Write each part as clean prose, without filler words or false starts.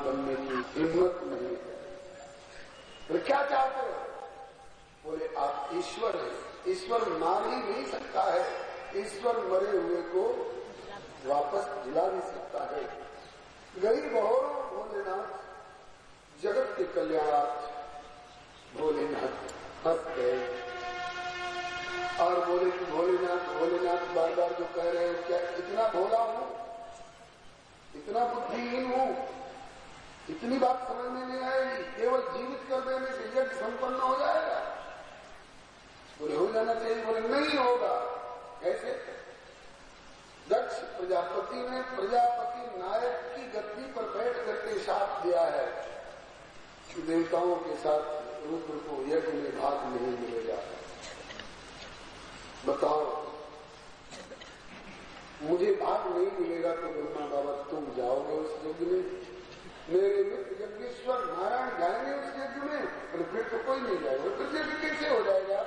बनने की हिम्मत नहीं है। तो क्या चाहते हो? बोले आप ईश्वर हैं। ईश्वर मार ही नहीं सकता है, ईश्वर मरे हुए को वापस दिला नहीं सकता है। गरीब और भोलेनाथ जगत के कल्याणार्थ भोलेनाथ हंस गए और बोले कि भोलेनाथ भोलेनाथ बार बार जो कह रहे हो, क्या इतना भोला हूं, इतना बुद्धिहीन हूं, इतनी बात समझ में नहीं आएगी? केवल जीवित कर देने से यज्ञ संपन्न हो जाएगा? बोले हो जाना चाहिए। बोले नहीं होगा। कैसे? दक्ष प्रजापति ने प्रजापति नायक की गद्दी पर बैठ करके शाप दिया है कि देवताओं के साथ रुद्र को यज्ञ में भाग नहीं मिलेगा। बताओ, मुझे भाग नहीं मिलेगा तो ब्रह्मा बाबा तुम जाओगे उस यज्ञ में? मेरे मित्र यज्ञेश्वर नारायण जाएंगे उस यज्ञ में? बोले फिर तो कोई नहीं जाएगा। फिर यज्ञ कैसे हो जाएगा?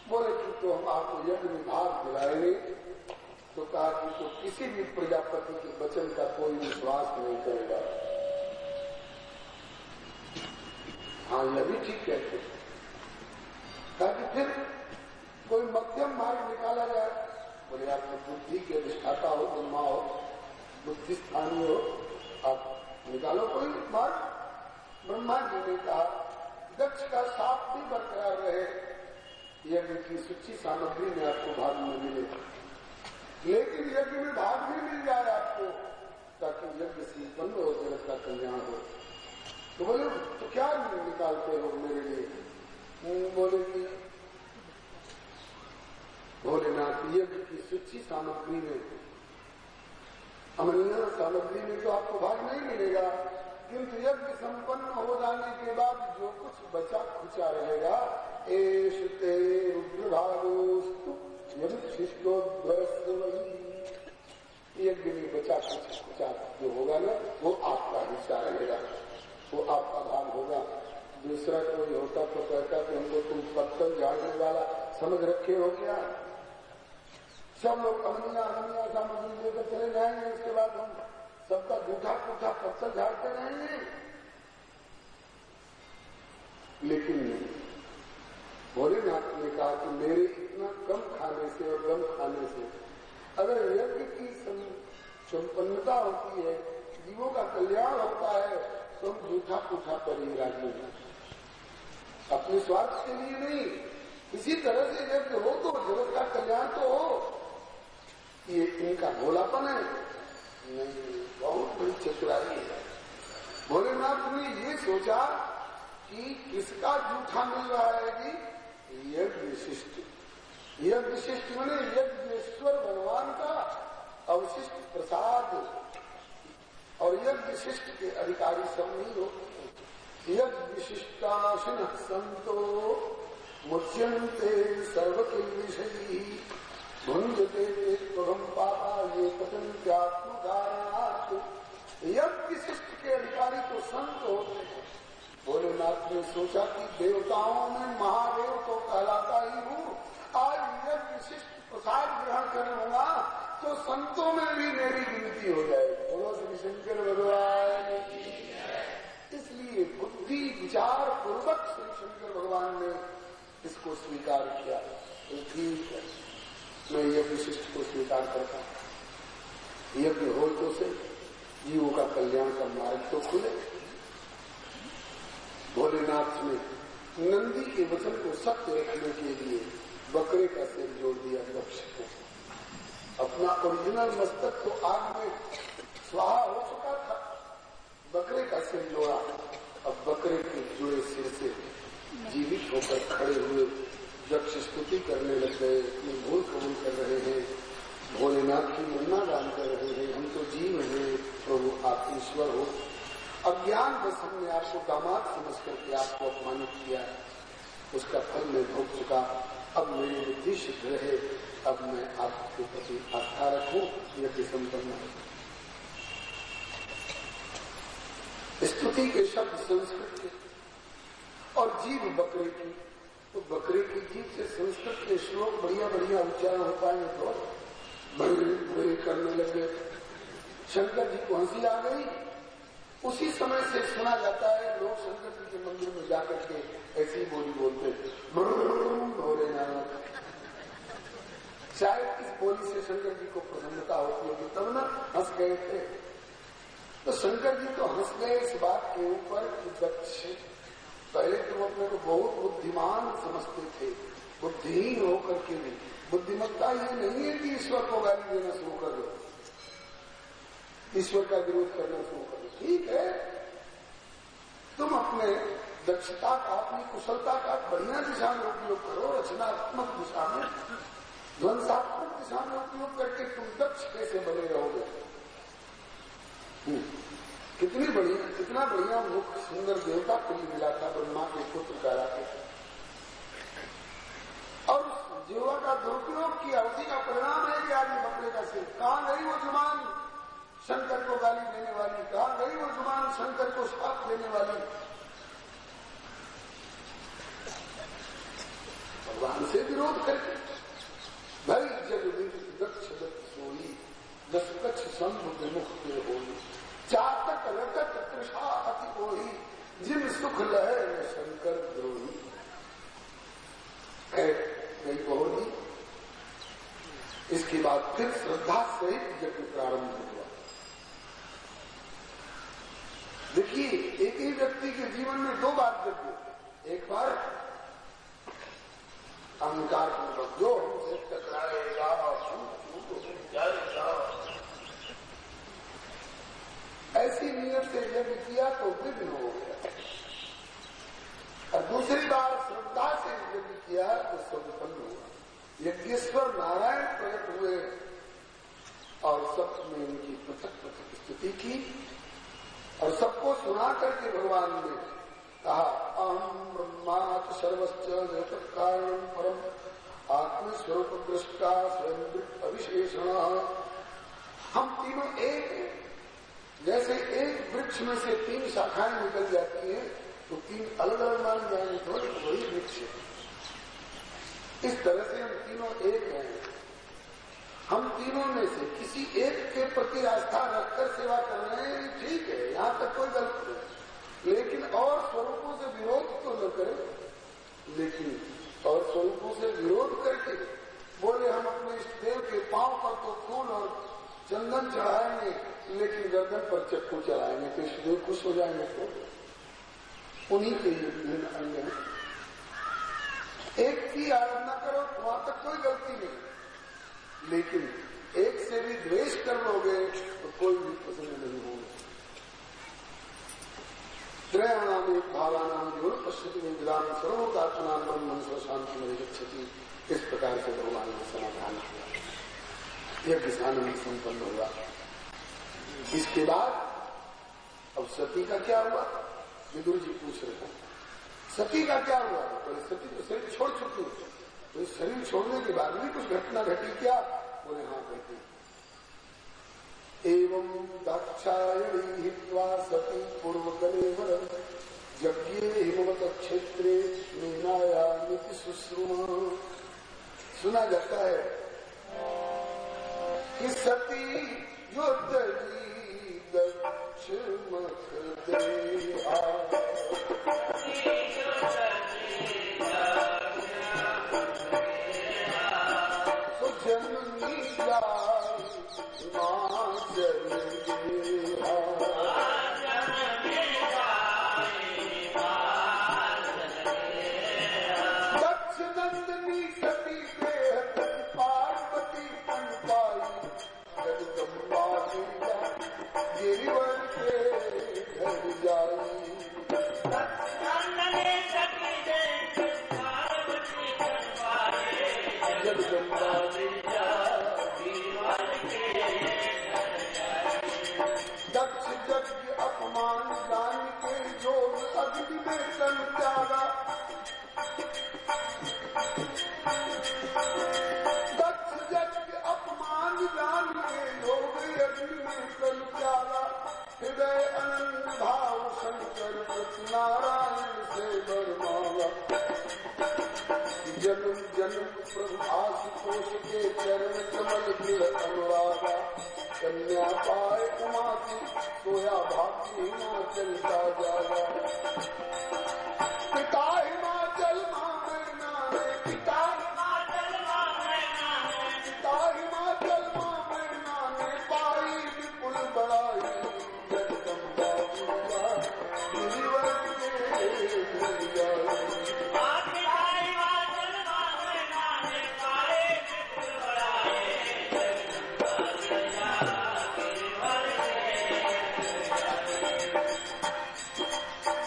बोले कि तो हम आपको यज्ञ में भाग दिलाएंगे। तो कहा कि तो किसी भी प्रजापति के वचन का कोई विश्वास नहीं करेगा। हाँ, यह भी ठीक कहते। कहा कि फिर कोई मध्यम मार्ग निकाला जाए। बोले आप बुद्धि के अधिष्ठाता हो, ब्रह्मा हो, बुद्धि स्थानीय हो, आप निकालो कोई मार्ग। ब्रह्मा जी ने कहा दक्ष का साप भी बरकरार रहे, यज्ञ की सूची सामग्री में आपको भाग में मिले, लेकिन यज्ञ में भाग भी मिल जाए आपको, ताकि यज्ञ संपन्न हो, जगत का कल्याण हो। तो बोले तो क्या निकालते हो मेरे लिए? बोले कि भोलेनाथ यज्ञ की सूची सामग्री में, अमूल्य सामग्री में तो आपको भाग नहीं मिलेगा, किंतु यज्ञ संपन्न हो जाने के बाद जो कुछ बचा खुचा रहेगा, एष ते रुद्रभागोस्तु यज्ञ में बचा खुचा जो होगा ना, वो आपका हिस्सा रहेगा, वो आपका भाग होगा। दूसरा कोई होता तो कहता कि हमको तुम पत्थर झाड़ने वाला समझ रखे हो क्या? सब लोग अमनिया सामग्री लेकर चले जाएंगे, उसके बाद हम सबका जूठा पूठा पत्थर झाड़ते रहेंगे। लेकिन भोलेनाथ ने कहा कि मेरे इतना कम खाने से और कम खाने से अगर यज्ञ की संपन्नता होती है, जीवों का कल्याण होता है, तो हम जूठा पूठा पर ही राजी हैं, अपने स्वार्थ के लिए नहीं। इसी तरह से यज्ञ हो तो जगत का कल्याण तो हो। ये इनका भोलापन है? नहीं, बहुत बड़ी चतुराई है। भोलेनाथ ने ये सोचा कि किसका जूठा मिल रहा है जी? यज्ञ विशिष्ट। यज्ञ विशिष्ट मैंने यज्ञेश्वर भगवान का अवशिष्ट प्रसाद, और यज्ञ विशिष्ट के अधिकारी सब नहीं होते। यज्ञ विशिष्टाशिन संतो मुच्यन्ते सर्वकिल्बिषैः भुंजते त्वगम पापा ये पतन्त्यात्मकारणात्। यज्ञ विशिष्ट के अधिकारी तो संत होते हैं। भोलेनाथ ने सोचा कि देवताओं में महादेव तो कहलाता ही हूँ, आज यज्ञ विशिष्ट प्रसाद ग्रहण कर लूंगा तो संतों में भी मेरी गिनती हो जाएगी। बोलो श्री शंकर भगवान की। इसलिए बुद्धि विचार पूर्वक श्री शंकर भगवान ने इसको स्वीकार किया। तो ठीक है, मैं यज्ञ विशिष्ट को स्वीकार करता हूँ। यज्ञ हो तो से जीवों का कल्याण का मार्ग तो खुले। भोलेनाथ ने नंदी के वचन को सत्य रखने के लिए बकरे का सिर जोड़ दिया दक्ष को। अपना ओरिजिनल मस्तक तो आग में स्वाहा हो चुका था, बकरे का सिर जोड़ा। अब बकरे के जुड़े सिर से जीवित होकर खड़े हुए दक्ष स्तुति करने लग गए, अपनी भूल कबूल कर रहे हैं, भोलेनाथ की महिमा गान कर रहे हैं। हम तो जीव हैं, प्रभु आप ईश्वर हो। अज्ञान बस हमने आपको दामाद समझ करके आपको अपमानित किया है, उसका फल मैं भोग चुका। अब मेरी बुद्धि शुद्ध रहे, अब मैं आपके प्रति आस्था रखूं, यज्ञ संपन्न हो। स्तुति के शब्द संस्कृत के और जीव बकरे की, तो बकरे की जीव से संस्कृत के श्लोक बढ़िया बढ़िया उच्चारण हो पाएंगे तो बड़े करने लगे। शंकर जी को हंसी आ गई उसी समय से सुना जाता है लोग शंकर जी के मंदिर में जाकर के ऐसी बोली बोलते भोलेनाथ। शायद इस बोली से शंकर जी को प्रसन्नता होती होगी, तब न हंस गए थे। तो शंकर जी तो हंस गए इस बात के ऊपर कि दक्ष, पहले तुम अपने को बहुत बुद्धिमान समझते थे, बुद्धिहीन होकर के भी। बुद्धिमत्ता ये नहीं है कि ईश्वर को गाली देना शुरू कर दो, ईश्वर का विरोध करना शुरू कर दो। ठीक है, तुम अपने दक्षता का, अपनी कुशलता का बढ़िया दिशा में उपयोग करो, रचनात्मक दिशा में, ध्वंसात्मक दिशा में उपयोग करके तुम दक्ष कैसे बने रहोगे। कितनी बढ़िया, कितना बढ़िया मुख सुंदर देवता को भी मिला था ब्रह्मा के पुत्र कहलाते। और उस जीवा का दुरुपयोग किया, उसी का परिणाम है कि आदमी बकरे का सिर। कहां गई वो जुबान शंकर को गाली देने वाली, कहां गई वो जुबान शंकर को शाप देने वाली। भगवान से विरोध करके भाई जग दक्ष दत्त सोई, दस कच्छ संभ विमुख के होई, चातक रटक तृषा अति कोई, जिन सुख लहे न शंकर द्रोही। गई बहुली। इसके बाद फिर श्रद्धा सहित यज्ञ प्रारंभ हुआ। देखिए, एक ही व्यक्ति के जीवन में दो बार यज्ञ, एक बार अहंकार पूर्वक जो हमसे टकराएगा ऐसी नियत से यज्ञ किया तो विघ्न हो गया, और दूसरी बार श्रद्धा से यज्ञ किया तो सब विफल हुआ। यज्ञेश्वर नारायण प्रकट हुए और सबने उनकी पृथक पृथक स्तुति की, और सबको सुना करके भगवान ने कहा, अहम ब्रह्मात् सर्वस्य जगत् कारणं परम आत्मस्वरूप दृष्टा स्वयं अविशेषण। हम तीनों एक हैं। जैसे एक वृक्ष में से तीन शाखाएं निकल जाती हैं तो तीन अलग अलग मान जाएंगे, थोड़ी वही वृक्ष है। इस तरह से हम तीनों एक हैं। हम तीनों में से किसी एक के प्रति आस्था रखकर सेवा कर रहे हैं, ठीक है, यहां तक कोई गलत नहीं, लेकिन और स्वरूपों से विरोध तो न करें। लेकिन और स्वरूपों से विरोध करके बोले हम अपने इस देव के पांव पर तो फूल और चंदन चढ़ाएंगे, लेकिन गर्दन पर चक्कू चलाएंगे तो इस देव खुश हो जाएंगे। तो उन्हीं के लिए विभिन्न अंग हैं। एक की आराधना करो तो वहां तक कोई गलती नहीं, लेकिन एक से भी द्वेष कर लोगे तो कोई भी प्रसन्न नहीं होगा। त्रयाणाम एक भावानाम जो पश्चिम में विधान सर्वोदात्मनाम ब्रह्म शांति में गच्छति। इस प्रकार से भगवान ने समाधान किया, यज्ञ आनंद संपन्न हुआ। इसके बाद अब सती का क्या हुआ, विदुर जी पूछ रहे हैं, सती का क्या हुआ। बोले सती तो शरीर छोड़ चुकी, तो इस शरीर छोड़ने के बाद भी कुछ घटना घटी क्या। बोले हाँ घटी। एवं दाक्षायणी हित्वा सती पूर्वकलेवर यज्ञे हिमवत क्षेत्रे मीनायामिति शुश्रुमा। सुना जाता है कि सती योद्धि दक्ष मख देहा, तो जननी जाई मां जनेहा। दक्ष नंदनी सती देह पार्वती तन पाई, जगदम्बा गिरिवर के घर जाई। जगदम्बा दक्ष यज्ञ अपमान जान के योग अग्नि में तन त्यागा। दक्ष यज्ञ अपमान जान के योग अग्नि में तन त्यागा। हृदय अनंत भाव शंकर नारायण से बरमावा। जन्म जन्म प्रभु आशुतोष के चरण कमल अनुरागा। कन्या पाए उमा की सोया भाग्य हिमाचल का जागा। पिता हिमाचल मामे नाने, पिता हिमाचल मामे नाने, पिता हिमाचल मामे नाने, पाई विपुल बड़ाई जगदम्बा दुर्गा गिरिवर के भैया।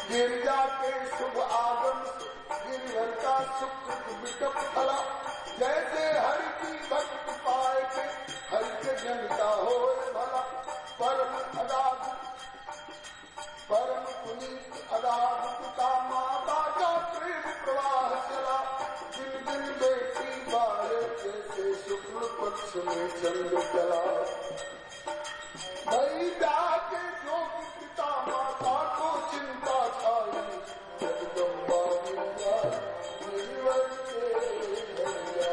गिरिजा के शुभ आगम से गिरिवर का सुकृत विकट फला। जैसे हरि की भक्त पाए के हरि के जनता हो भला। परम अगाध परम पुनीत अगाध पिता माता का प्रेम प्रवाह चला। दिन दिन बेटी बारे जैसे शुक्ल पक्ष में चंद्र चला। भई जाके जोग पिता माता को चिंता छाई। जगदम्बा दुर्गा गिरिवर के भैया।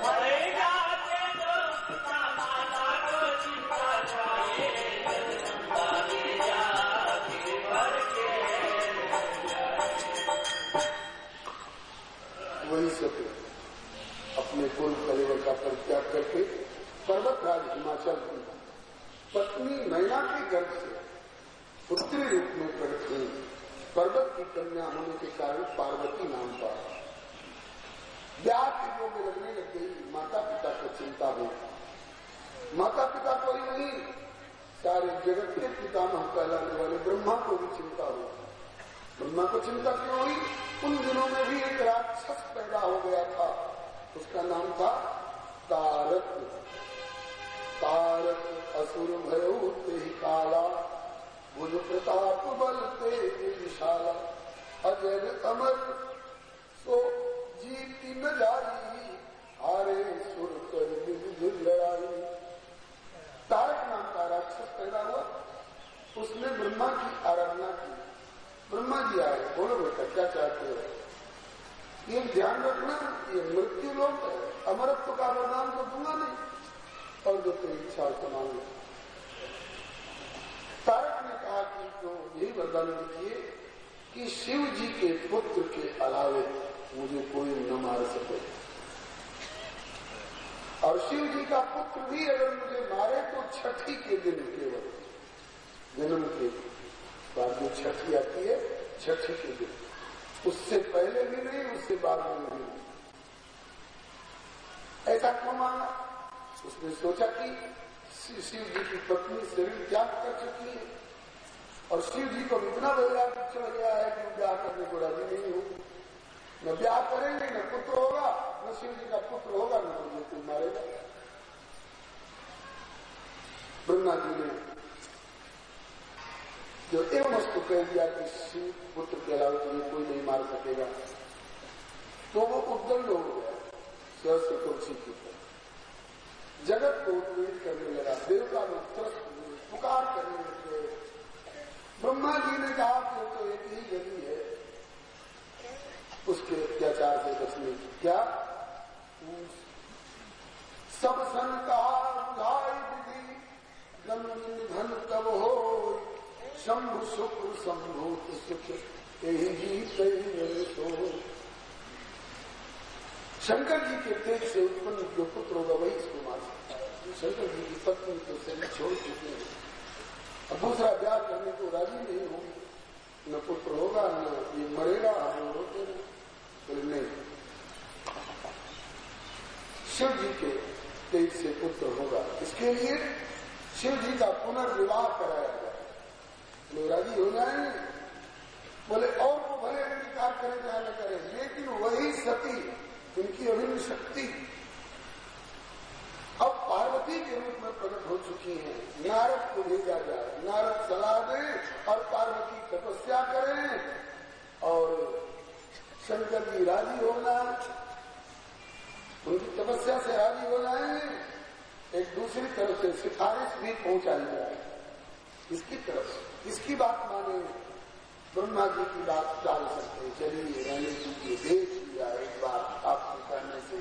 भई जाके जोग पिता माता को चिंता छाई। जगदम्बा दुर्गा गिरिवर के भैया। वही सत्य अपने कुल कलेवर का परित्याग करके पर्वतराज हिमाचल की पत्नी मैना के गर्भ से पुत्री रूप में प्रकट हुई। पर्वत की कन्या होने के कारण पार्वती नाम पाया। ब्याह के योग्य लगने लग गई। माता पिता को चिंता हुई। माता पिता को ही नहीं, सारे जगत के पितामह कहलाने वाले ब्रह्मा को भी चिंता हुई। ब्रह्मा को चिंता क्यों हुई? उन दिनों में भी एक राक्षस पैदा हो गया था, उसका नाम था तारक। तारक असुर भयो ते काला, बुध प्रताप बल ते विशाला। अजर अमर सो जीती न जाई, हारे सुर कर विविध लड़ाई। तारक नाम का राक्षस पैदा हुआ। उसने ब्रह्मा की आराधना की। ब्रह्मा जी आए, बोलो बेटा क्या चाहते हो? ये ध्यान रखना, ये मृत्यु लोक है, अमरत्व का वरदान तो दूंगा नहीं, और जो तेरी इच्छा को मांग लो। तारक ने कहा कि तो यही वरदान दीजिए कि शिव जी के पुत्र के अलावे मुझे कोई न मार सके, और शिव जी का पुत्र भी अगर मुझे मारे तो छठी के दिन केवल, जन्म के बाद जो छठी आती है छठी के दिन, उससे पहले भी नहीं, उससे बाद में भी नहीं। ऐसा क्यों मांगा? उसने सोचा कि शिव जी की पत्नी शरीर त्याग कर चुकी है, और शिव जी को इतना वैराग्य चढ़ गया है कि ब्याह करने को राजी नहीं हो। न ब्याह करेंगे, न पुत्र होगा, न शिव जी का पुत्र होगा, न मुझे कोई मारेगा। ब्रह्मा जी ने जो एवं वस्तु कह दिया कि शिव पुत्र के अलावा तुम्हें कोई नहीं मार सकेगा, तो वो उद्दंड हो गया सहस्त्र तुलसी की तरह, जगत को उत्पीड़ित करने लगा। देवता लोग त्रस्त हुए, पुकार करने लगे। ब्रह्मा जी ने कहा कि तो एक ही गति है उसके अत्याचार से बचने की। क्या? सब सन कहा बुझाई विधि, निधन तब हो, शंभु शुक्र संभूत सुख यही जीत सो। शंकर जी के तेज से उत्पन्न जो पुत्र होगा वही इसको मार सकता है। शंकर जी की पत्नी तो शरीर छोड़ चुके हैं, अब दूसरा ब्याह करने को राजी नहीं होगी, न पुत्र होगा, न ये मरेगा, हम रोते नहीं। शिव जी के तेज से पुत्र होगा, इसके लिए शिव जी का पुनर्विवाह कराया गया। लोग राजी हो जाएंगे, बोले और वो भले अंगीकार करें या न करें, लेकिन वही सती उनकी अभिन्न शक्ति अब पार्वती के रूप में प्रकट हो चुकी है। नारद को भेजा जाए, नारद सलाह दें और पार्वती तपस्या करें, और शंकर जी राजी होना, उनकी तपस्या से राजी हो जाएंगे। एक दूसरी तरफ से सिफारिश भी पहुंचाई जाए इसकी तरफ से, इसकी बात माने ब्रह्मा जी की बात टाल सकते। चलिए रहने की देख लिया एक बार, आपके कहने से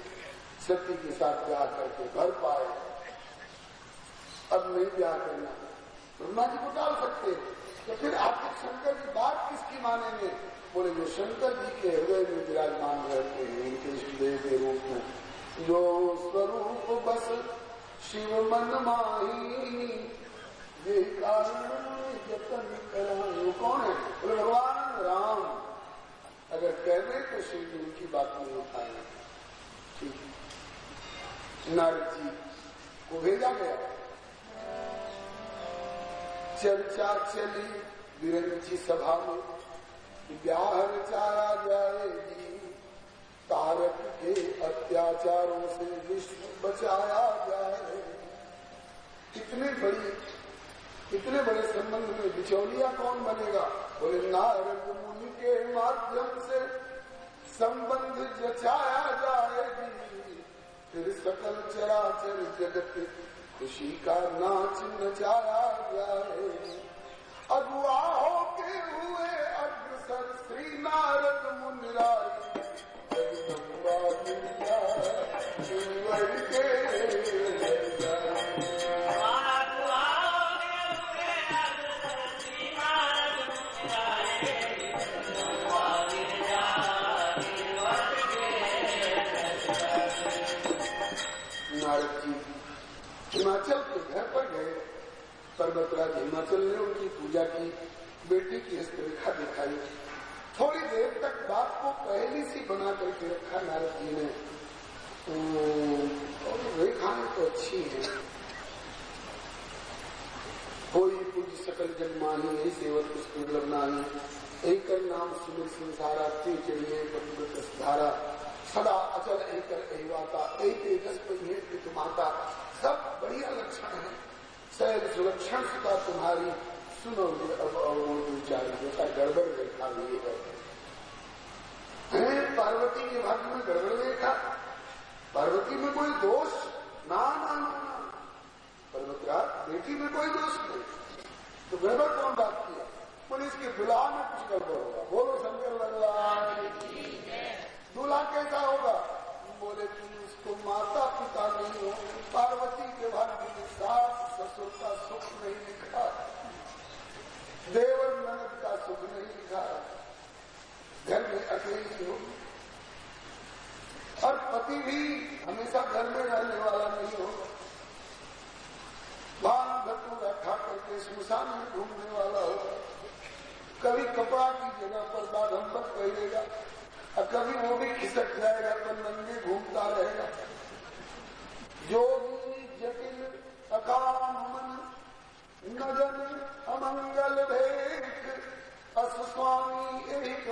सती के साथ ब्याह करके घर पाए, अब नहीं ब्याह करना। ब्रह्मा जी को टाल सकते, तो फिर आपके शंकर जी बात किसकी मानेंगे? बोले जो शंकर जी के हृदय में विराजमान रहते हैं, उनके इष्टदेव के रूप में, जो स्वरूप बस शिव मन माही, ये कारण जतन करायो। कौन है? बोले भगवान राम। अगर कह रहे तो शिव जी उनकी बात नहीं उठाए। ठीक, नारद जी को भेजा गया। चर्चा चली विरंची सभा में, ब्याह रचाया जाएगी, तारक के अत्याचारों से विश्व बचाया जाए। इतने बड़े संबंध में बिचौलिया कौन बनेगा? बोले नारद मुनि के माध्यम से संबंध जचाया जाएगी, फिर सकल चराचर जगत खुशी का नाच नचाया जाए। अगुआ होके हुए अग्रसर श्री नारद मुनिराज, जगदम्बा दुनिया ईश्वर के नारद जी हिमाचल के घर पर गए। पर्वतराज हिमाचल ने उनकी पूजा की, बेटी की हस्तरेखा दिखाई। थोड़ी देर तक बात को पहली सी बना करके रखा नारद जी ने। और रेखाएं तो अच्छी है, कोई पूज सकल जग माही, यही सेवक पुष्प दुर्लभ नाही, एक नाम सुमिर संसारा, ते चढ़िए पतिव्रत धारा, सदा अचल एकर अहिवाता, एक तेजस पित माता। सब बढ़िया लक्षण है। शैल सुलक्षण सुता तुम्हारी, सुनो अब अवरोध विचारी। जैसा गड़बड़ रेखा हुई है पार्वती के भाग्य में गड़बड़ रेखा। पार्वती में कोई दोष ना ना ना, पर्वतराज बेटी में कोई दोष नहीं, तो गड़बड़ कौन बात किया? बोले इसके दुल्हा में कुछ गड़बड़ होगा। बोलो शंकर भगवान। दूल्हा कैसा होगा? बोले कि उसको माता पिता नहीं हो। पार्वती के भाग्य में सास ससुर का सुख नहीं लिखा, देवर ननद का सुख नहीं लिखा, घर में अकेली हो, और पति भी हमेशा घर में रहने वाला नहीं हो, भान धतूरा खा करके श्मशान में घूमने वाला हो, कभी कपड़ा की जगह पर बाघंबर पहनेगा, और कभी वो भी खिसक जाएगा तो नंगे घूमता रहेगा। जोगी जटिल अकाम मन, नगन अमंगल भेख, अस स्वामी एक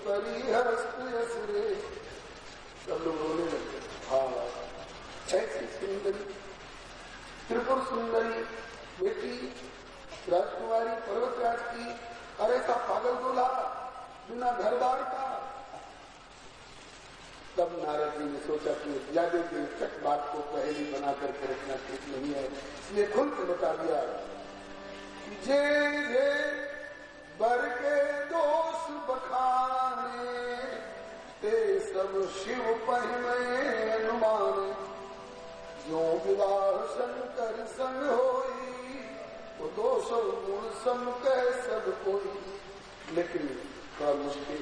परिहस्त यसरे। सब लोग रोने लगे। हाँ, ऐसी सुंदरी, त्रिपुर सुंदरी बेटी राजकुमारी पर्वतराज की, अरे सा पागल दूल्हा बिना घर बार का। तब नारद जी ने सोचा कि ज्यादा देर तक बात को पहली बना करके रखना ठीक नहीं है, इसलिए खुल के बता दिया। जे जे बर के दोष बखाने, ते सब शिव पहिमे अनुमान, जो विवाह शंकर संग होई, वो दोष गुण सम कह सब कोई। लेकिन थोड़ा मुश्किल।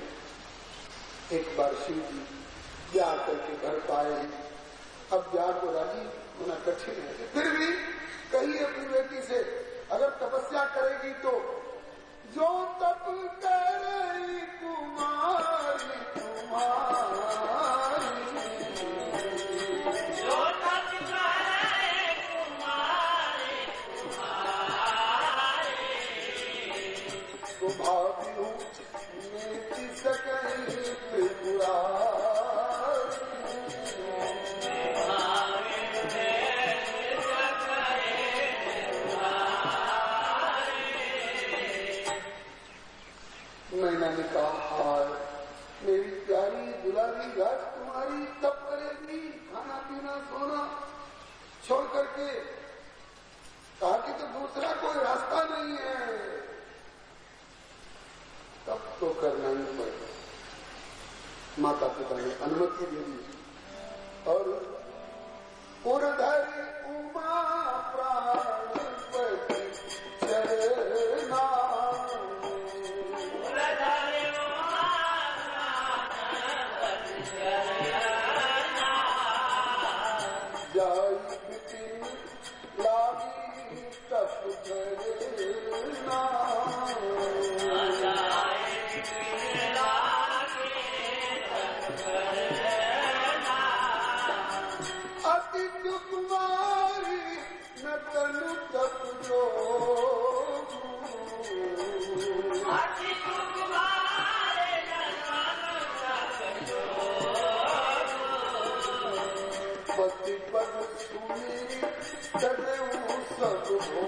एक बार शिव जी ब्याह करके घर पाए हैं, अब ब्याह को राजी होना कठिन है। फिर भी कही अपनी बेटी से, अगर तपस्या करेगी तो जो तप करे कुमारी कुमारी, जो तप करे कुमारी कुमारी, तो भाभी हूँ मेरी सकई त्रिपुरा। मैंने कहा मेरी प्यारी दुलारी राजकुमारी तब करेगी, खाना पीना सोना छोड़ करके। कहा कि तो दूसरा कोई रास्ता नहीं है, तब तो करना ही पड़ेगा। माता पिता ने अनुमति दे दी और उर्धर उमा प्राण अति सुकुमारी न तनु तप जो पति पद सुनी तदेव सब हो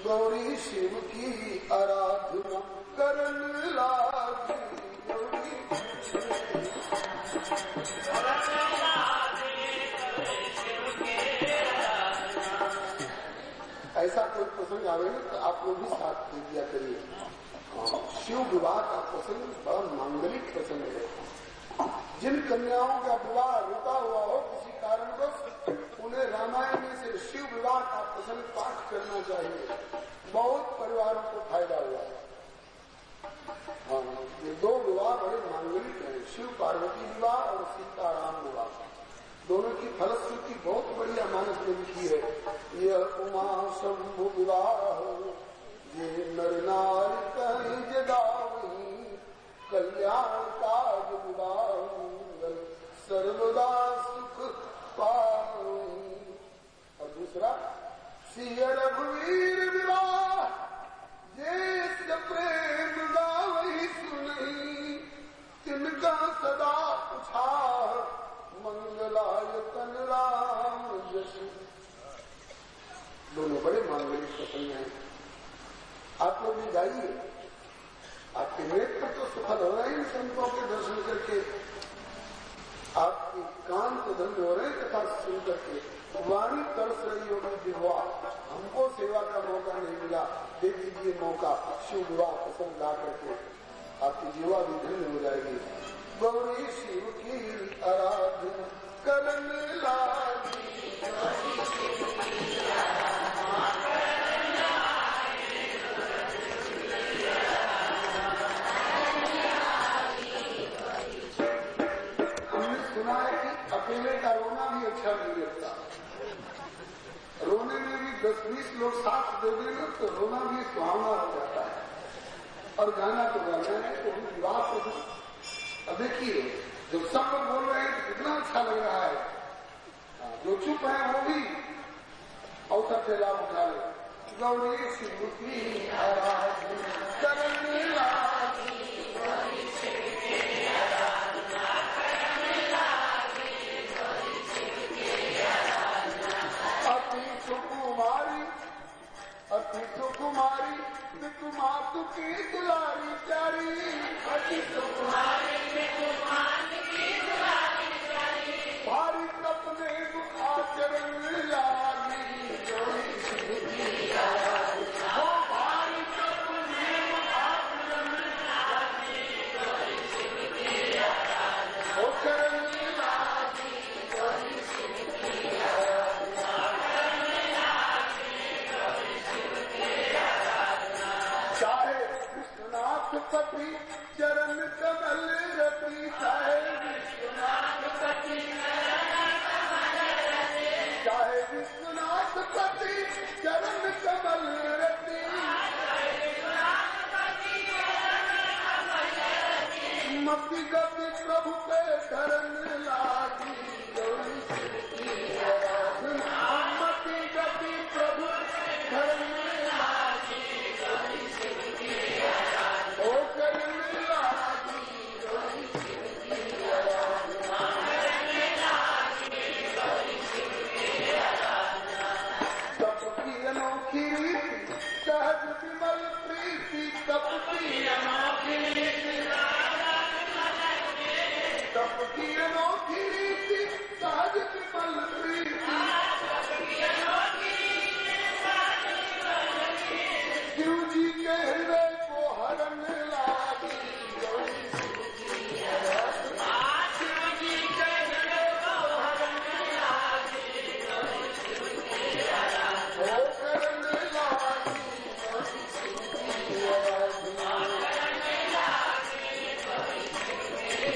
गौरी शिव की आराधना करन लागी गौरी ऐसा कोई प्रसंग आवे तो आप लोग भी साथ दे दिया करिए। शिव विवाह का प्रसंग बड़ा मांगलिक प्रसंग है। जिन कन्याओं का विवाह रुका हुआ हो किसी कारणवश उन्हें रामायण में से शिव विवाह का प्रसंग पाठ करना चाहिए। बहुत परिवारों को फायदा हुआ है। ये दो विवाह बड़े मांगलिक हैं, शिव पार्वती विवाह और सीताराम विवाह। दोनों की फलश्रुति बहुत बढ़िया मानस में लिखी है। यह उमा शंभु विवाह ये नर नारी कहीं जगावही कल्याण काज विवाह सर्वदा सुख पावही। और दूसरा सिय रघुवीर विवाह ये प्रेम गावही सुनही तिनका सदा उछाह मंगलायतन राम यश। दोनों बड़े मांगलिक प्रसंग हैं। आप लोग भी जाइए, आपके नेत्र तो सफल हो रहे हैं संतों के दर्शन करके, आपकी कान तो धन्य हो रहे हैं कथा सुन करके, वाणी तरस रही होगी जिह्वा। हमको सेवा का मौका नहीं मिला, दे दीजिए मौका शिव विवाह प्रसंग गा करके, आपकी जीवा भी धन्य हो जाएगी। गौरी शिव की आराधना करन लागी हमने सुना है कि अकेले का रोना भी अच्छा नहीं लगता। रोने में भी 10-20 लोग साथ दे देंगे तो रोना भी सुहावना हो जाता है। और गाना तो गाना है तो विवाह को अब देखिए जो सब लोग बोल रहे हैं तो कितना अच्छा लग रहा है, जो चुप है वो भी अवसर से लाभ उठा ले। गौरी शिव की आराधना करन लागी अति सुकुमारी अति सुकुमारी मातु की दुलारी प्यारी अति सुकुमारी भारी सपने आचरण लागी गौरी शिव की आराधना वो भारी सपने आचरण लागी गौरी शिव की आराधना वो चरण लागी गौरी शिव की आराधना चाहे विश्वनाथ पति चरण कमल रति चाहे विश्वनाथ पति चाहे विश्वनाथ पति चरण कमल रति मति गति प्रभु पे धरन लागी गौरी शिव की आराधना मति गति प्रभु धरन लागी गौरी शिव की आराधना ओ करन लागी गौरी शिव की आराधना तप की अनोखी रीति सहज विमल प्रीति तप की अनोखी रीति तप की अनोखी रीति सहज विमल प्रीति शिव जी के हृदय को हरण लागी गौरी शिव की आराधना शिव जी के हृदय को हरण लागी गौरी शिव की आराधना ओ करण लागी गौरी शिव की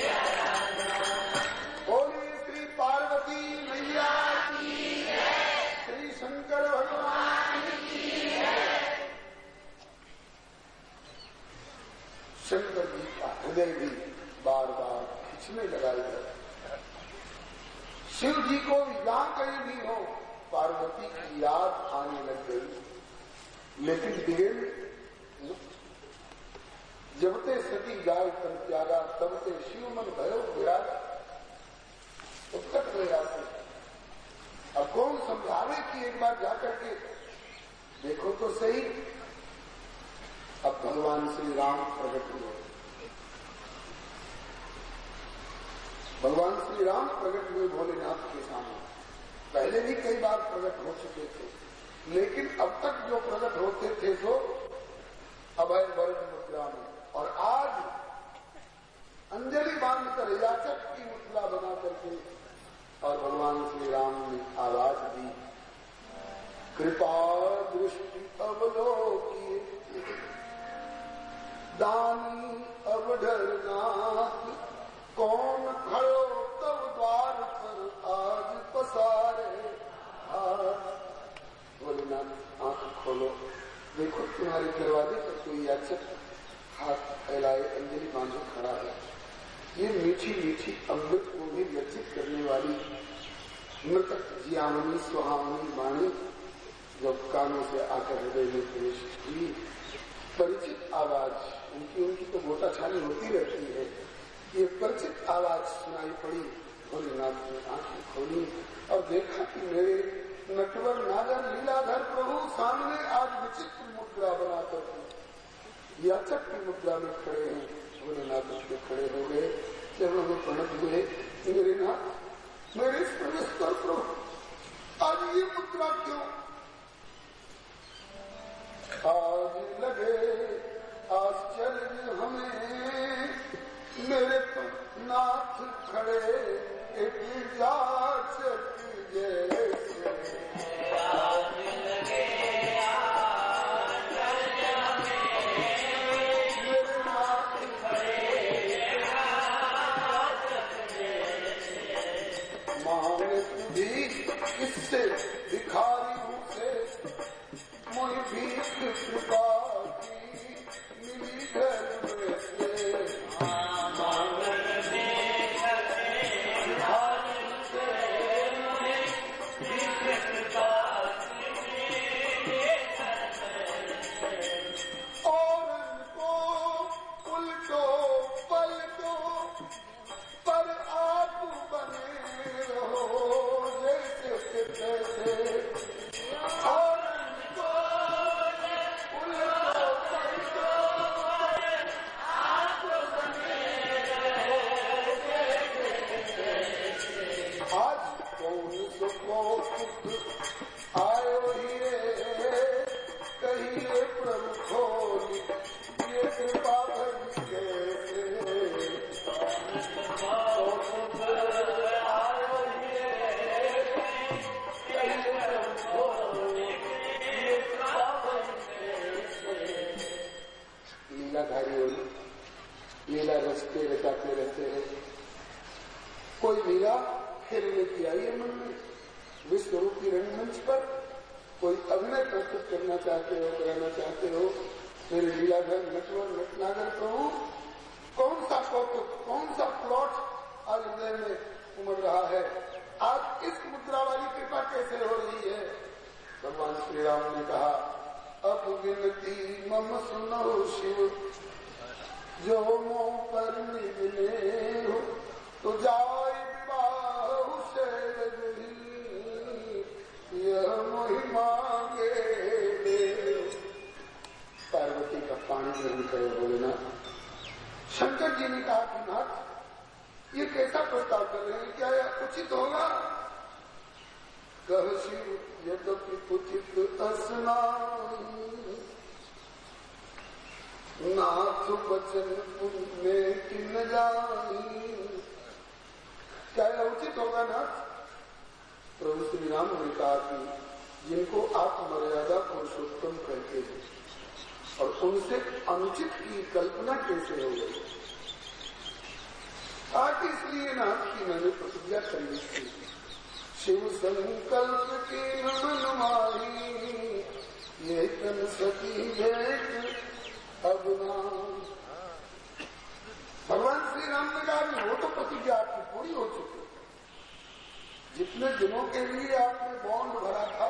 आराधना में लगाई गए। शिव जी को जहां कहीं भी हो पार्वती की याद आने लग गई। लेकिन देर जबते सती जाल तन त्यागा तबते शिव मन भयो विराज उत्कट ले जाते। अब कौन समझावे कि एक बार जाकर के देखो तो सही। अब भगवान श्री राम प्रकट हुए। भगवान श्री राम प्रकट हुए भोलेनाथ के सामने। पहले भी कई बार प्रकट हो चुके थे, लेकिन अब तक जो प्रकट होते थे तो अभय वरण मुद्रा में, और आज अंजलि बांधकर याचक की मुद्रा बना करके और भगवान श्री राम ने आवाज दी, कृपा दृष्टि अवलोकी दानी अवढरनाथ, कौन खड़ो तब द्वार पर आज पसारे हाथ। भोलेनाथ आंख खोलो, देखो तुम्हारे दरवाजे पर कोई याचक हाथ फैलाए अंजलि बांधे खड़ा है। ये मीठी मीठी अमृत को भी व्यथित करने वाली मृतक जियामनी सुहावनी वाणी जब कानों से आकर हृदय में प्रवेश हुई, परिचित आवाज उनकी तो गोटा छानी होती रहती है। ये परिचित आवाज सुनाई पड़ी। भोलेनाथ ने आंखें खोली और देखा कि मेरे नटवर नागर लीलाधर प्रभु सामने आज विचित्र मुद्रा बनाकर याचक की मुद्रा में खड़े हैं। भोलेनाथ उसके खड़े हो गए, चरणों में प्रणत हुए, मेरे नाथ मेरे सर्वेश्वर प्रभु आज ये मुद्रा क्यों? आज लगे आश्चर्य हमें मेरे नाथ खड़े एक याचक जैसे। आज लगे इससे भिखारी हूँ से मुझे भी कृपा की मिली घर में से। और उनको उल्टो पलटो पर आप बने रहो जैसे और उनको उल्टो पलटो आप बने रहो जैसे। आज कौन सुखो आयो हीरे कहिए प्रभु खोली ये कृपा भरी कैसे। आयो हीरे कहिए प्रभु खोली ये कृपा भरी कैसे। लीलाधारी हो, लीला रचते रचाते रहते हैं। कोई लीला खेलने की आई है मन में विश्व रूपी रंगमंच पर, कोई अभिनय प्रस्तुत करना चाहते हो, कराना चाहते हो। मेरे लीलाधर नटवर नटनागर प्रभु कौन सा कौतुक, कौन सा प्लॉट आज हृदय में उमड़ रहा है। आज इस मुद्रा वाली कृपा कैसे हो रही है। भगवान श्री राम ने कहा, अब विनती मम सुनो शिव जो मोह पर मिले हो तो जाए विवाह से यह मोहि मांगे। पार्वती का पानी ग्रहण करे भोलेनाथ। शंकर जी ने कहा कि नाथ ये कैसा प्रस्ताव कर रहे हैं, क्या यह उचित होगा? कह शिव यद्यपि उचित स्नान नाथ बचन पुण्य किन जाई। क्या यह उचित होगा नाथ? प्रभु श्री राम ने कहा कि जिनको आप मर्यादा पुरुषोत्तम कहते हैं और उनसे अनुचित की कल्पना कैसे हो गई। आज इसलिए नाथ की मैंने प्रतिज्ञा कर ली थी, शिव संकल्प की मन माही ये तन सती भेंट अब नाम। भगवान श्री राम ने कहा वो तो प्रतिज्ञा जितने दिनों के लिए आपने बॉन्ड भरा था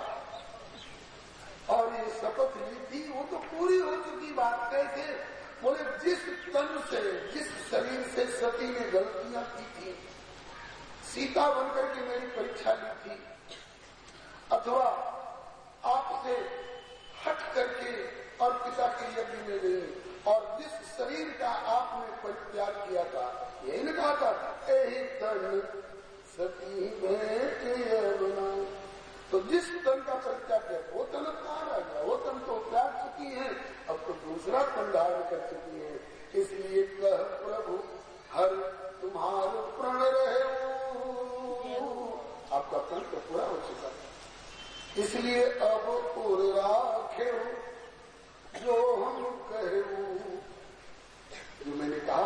और ये शपथ ली थी वो तो पूरी हो चुकी बात। कैसे? बोले जिस तन से, जिस शरीर से सती ने गलतियां की थी, सीता बनकर के मेरी परीक्षा ली थी, अथवा आपसे हट करके और पिता के यज्ञ में गई, और जिस शरीर का आपने परित्याग किया था, यही ने कहा था यही तन सती बना। तो जिस तन का परित्याग किया वो तन कहाँ रह गया? वो तन तो त्याग चुकी है, अब तो दूसरा तन धारण कर चुकी है। इसलिए कह प्रभु हर तुम्हारे प्रण रहे, आपका तन तो पूरा हो चुका है। इसलिए अब पूरे राखे जो हम कहे, जो मैंने कहा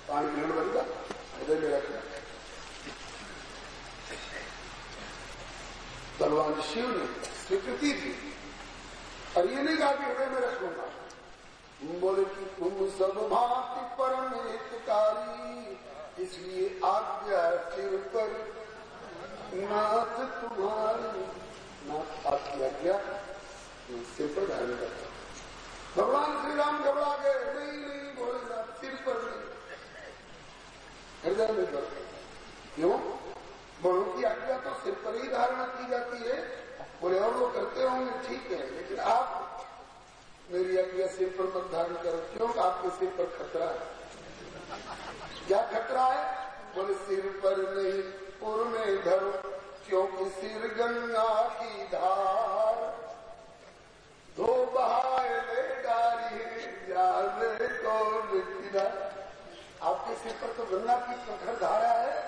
पानी ग्रहण बनेगा हृदय में रखना। भगवान शिव ने स्वीकृति दी और ये नहीं कहा कि हृदय में रखूंगा। बोले कि तुम सब भांति परम हितकारी, इसलिए आज्ञा सिर पर नाथ तुम्हारी। नाथ आपकी आज्ञा सिर पर धारण करता। भगवान श्री राम घबरा गए, नहीं बोले नाथ सिर पर नहीं, हृदय में करते। क्यों? बड़ों की आज्ञा तो सिर पर ही धारणा की जाती है। बोले और लोग करते होंगे, ठीक है, लेकिन आप मेरी आज्ञा सिर पर मत धारण करो। क्यों? आपके सिर पर खतरा है। क्या खतरा है? बोले सिर पर नहीं पुर में धरो, क्योंकि सिर गंगा की धार, धो बहाए ले डारी जाने कौन किनारा। आपके सिर पर तो गंगा की प्रखर धारा है।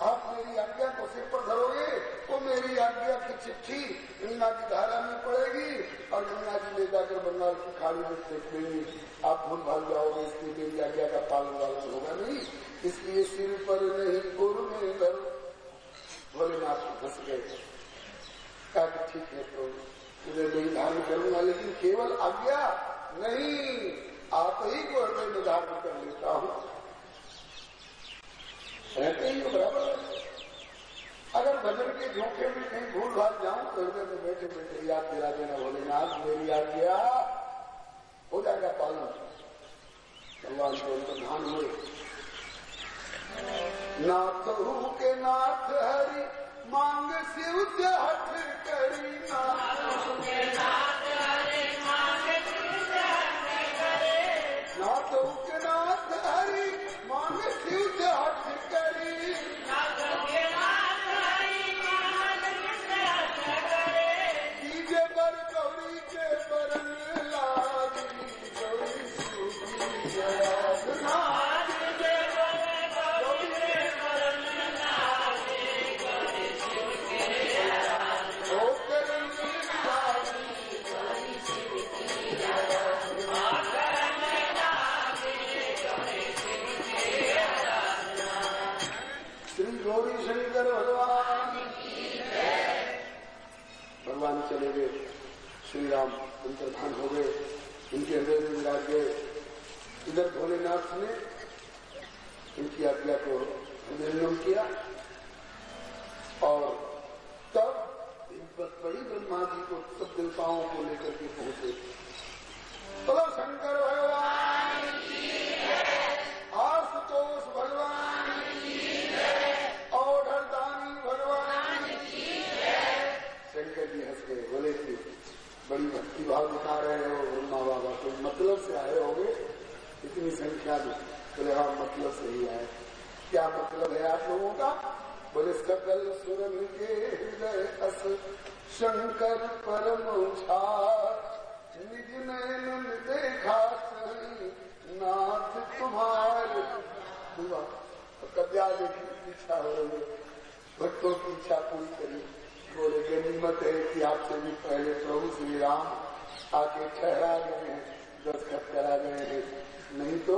आप मेरी आज्ञा को सिर पर धरोगे तो मेरी आज्ञा की चिट्ठी गंगा की धारा में पड़ेगी और गंगा जी ले जाकर बंगाल की खाड़ी में फेंक देंगी। आप भूल भाग जाओगे, इसलिए मेरी आज्ञा का पालन होगा नहीं। इसलिए सिर पर नहीं पुर में धरो। भोलेनाथ फंस गए, कहा कि ठीक है तो मैं नहीं धारण करूंगा, लेकिन केवल आज्ञा नहीं, आप ही को हृदय में धारण कर लेता हूं। रहते ही बराबर है। अगर भजन के झोंके में कहीं भूल भाग जाऊं तो हृदय में बैठे बैठे याद दिला देना, भोलेनाथ मेरी आज्ञा हो जाएगा पालन। भगवान को प्रधान हुए। नाथ हु के नाथ हरि मांग शिव से हठ करी, नाथ हु के नाथ हरि मांग शिव से हठ करे, नाथ हु के नाथ हरि मांग शिव से हठ करी, नाथ हु के नाथ हरि मांग शिव से हठ करे, डीजे पर गौरी के बरन लागी, गौरी शिव की आराधना। भगवान चले गए, श्री राम अंतर्धान हो गए, उनके हृदय में विराज गए। इधर भोलेनाथ ने उनकी आज्ञा को हृदयंगम किया और तब बड़ी ब्रह्मा जी को सब देवताओं को लेकर के पहुंचे। बोलो शंकर भगवान की जय, आशुतोष भगवान की जय, औढ़दानी भगवान की जय। शंकर जी हंस गए, बोले कि बड़ी भक्ति भाव दिखा रहे हो ब्रह्मा बाबा, कोई मतलब से आए होंगे इतनी संख्या में? बोले हाँ मतलब से ही आए। क्या मतलब है आप लोगों का? बोले सकल सुरन के हृदय अस शंकर परम उछार, निज नयन देखा सही नाथ तुम्हारे। कब्या की इच्छा हो रही है, भक्तों की इच्छा पूरी करिए। बोले गनीमत है कि आपसे भी पहले प्रभु श्री राम आके ठहरा गए हैं, दस्तखत करा गए हैं, नहीं तो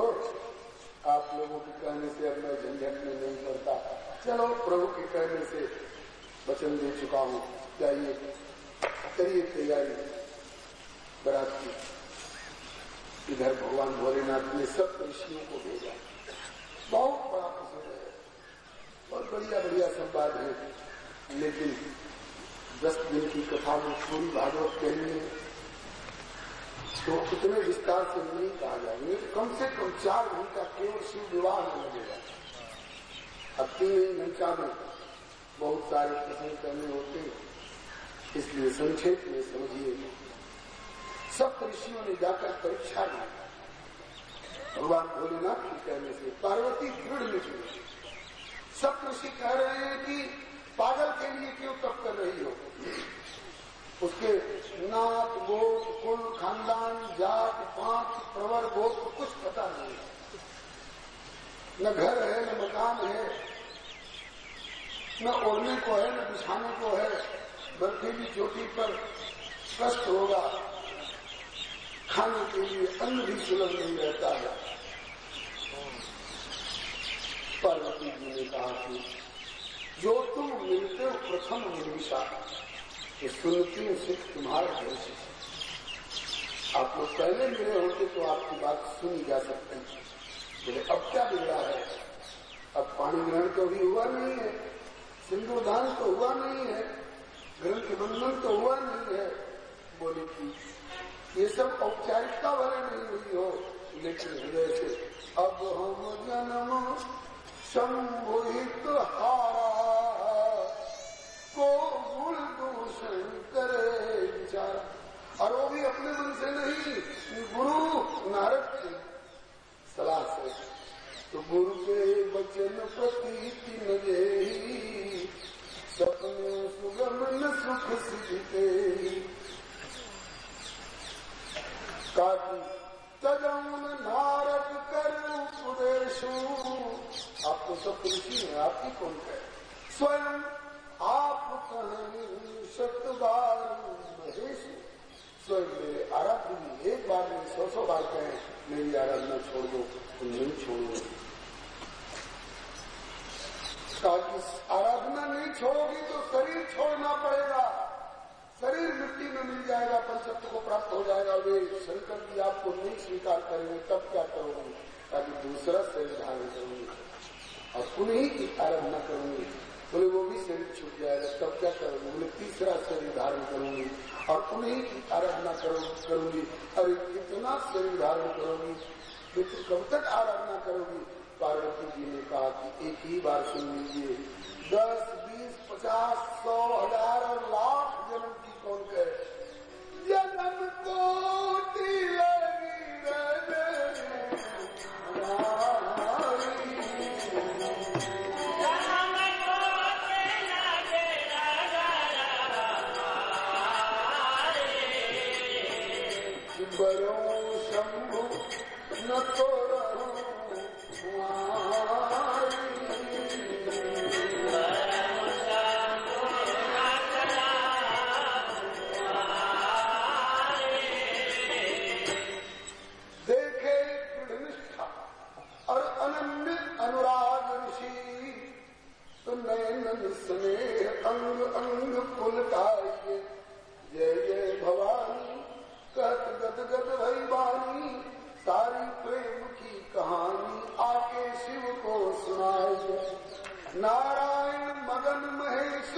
आप लोगों के कहने से अब मैं झंझट में नहीं पड़ता। चलो प्रभु के कहने से वचन दे चुका हूं, चाहिए करिए तैयारी बरात की। इधर भगवान भोलेनाथ ने सब ऋषियों को भेजा, बहुत बड़ा प्रसंग है, बहुत बढ़िया बढ़िया सब बाद है, लेकिन 10 दिन की कथा में पूरी भागवत कहनी है तो उतने विस्तार से नहीं कहा जाएंगे। कम से कम 4 घंटा केवल शिव विवाह में लगेगा। अब 3 घंटा में बहुत सारे प्रसंग करने होते हैं, इसलिए संक्षेप में समझिए। सब ऋषियों ने जाकर परीक्षा ली भगवान भोलेनाथ के कहने से। पार्वती दृढ़ निकली। सब ऋषि कह रहे हैं कि पागल के लिए क्यों तप कर रही हो? उसके नात गोप कुल खानदान जात पांच प्रवर गोप कुछ पता नहीं है, न घर है न मकान है, न ओढ़ने को है न बिछाने को है। बर्फीली चोटी पर कष्ट होगा, खाने के लिए अन्न भी सुलभ नहीं रहता है। पार्वती जी ने कहा कि जो तुम मिलते हो प्रथम निमिषा ये सुनती हूँ सिर्फ तुम्हारे घर से। आप लोग पहले मिले होते तो आपकी बात सुनी जा सकती। बोले अब क्या बिगड़ा है? अब पानी ग्रहण तो भी हुआ नहीं है, सिंदूरदान तो हुआ नहीं है, ग्रंथ बंधन तो हुआ नहीं है। बोले कि ये सब औपचारिकता वाले नहीं हुई हो, लेकिन हृदय से अब हम जन्म संभोहित हारा को गुण दूषण करे विचारा। और वो भी अपने मन से नहीं, गुरु नारद की सलाह से। तो गुरु के वचन प्रतीति न जेहि, सपने सुगम न सुख सिद्धते। काटी तजौन नारद कर उपदेशु। आपको सब ऋषि है, आपकी कौन है? स्वयं आप कहें 100 बार महेश। स्वयं मेरे आराध्य भी एक बार में 100 बार कहें मेरी आराधना छोड़ दो, तुम नहीं छोड़ोगे। आराधना नहीं छोड़ोगी तो शरीर छोड़ना पड़ेगा। शरीर मिट्टी में मिल जाएगा, पंचत्व को प्राप्त हो जाएगा। वे शंकर जी आपको नहीं स्वीकार करेंगे, तब क्या करोगे? ताकि दूसरा शरीर धारण करूंगी और उन्हीं की आराधना करूंगी। बोले वो भी शरीर छूट जाएगा, तब क्या करोगे? बोले तीसरा शरीर धारण करूंगी और उन्हीं की आराधना करूंगी। अरे कितना शरीर धारण करोगी? लेकिन कब तक आराधना करोगी? पार्वती जी ने कहा कि एक ही बार सुन लीजिए। 10, 20, 50, 100, 1000 और लाख जन्म की कौन कहे? जन्म कोटि लगी बरो शंभु न तो देखे दृढ़निष्ठा और अनन्य अनुराग ऋषि, तो नैन स्नेह अंग अंग पुलकाइए। जय जय भवानी कहत गद गद भई बानी, सारी प्रेम की कहानी आके शिव को सुनाइए। नारायण मगन महेश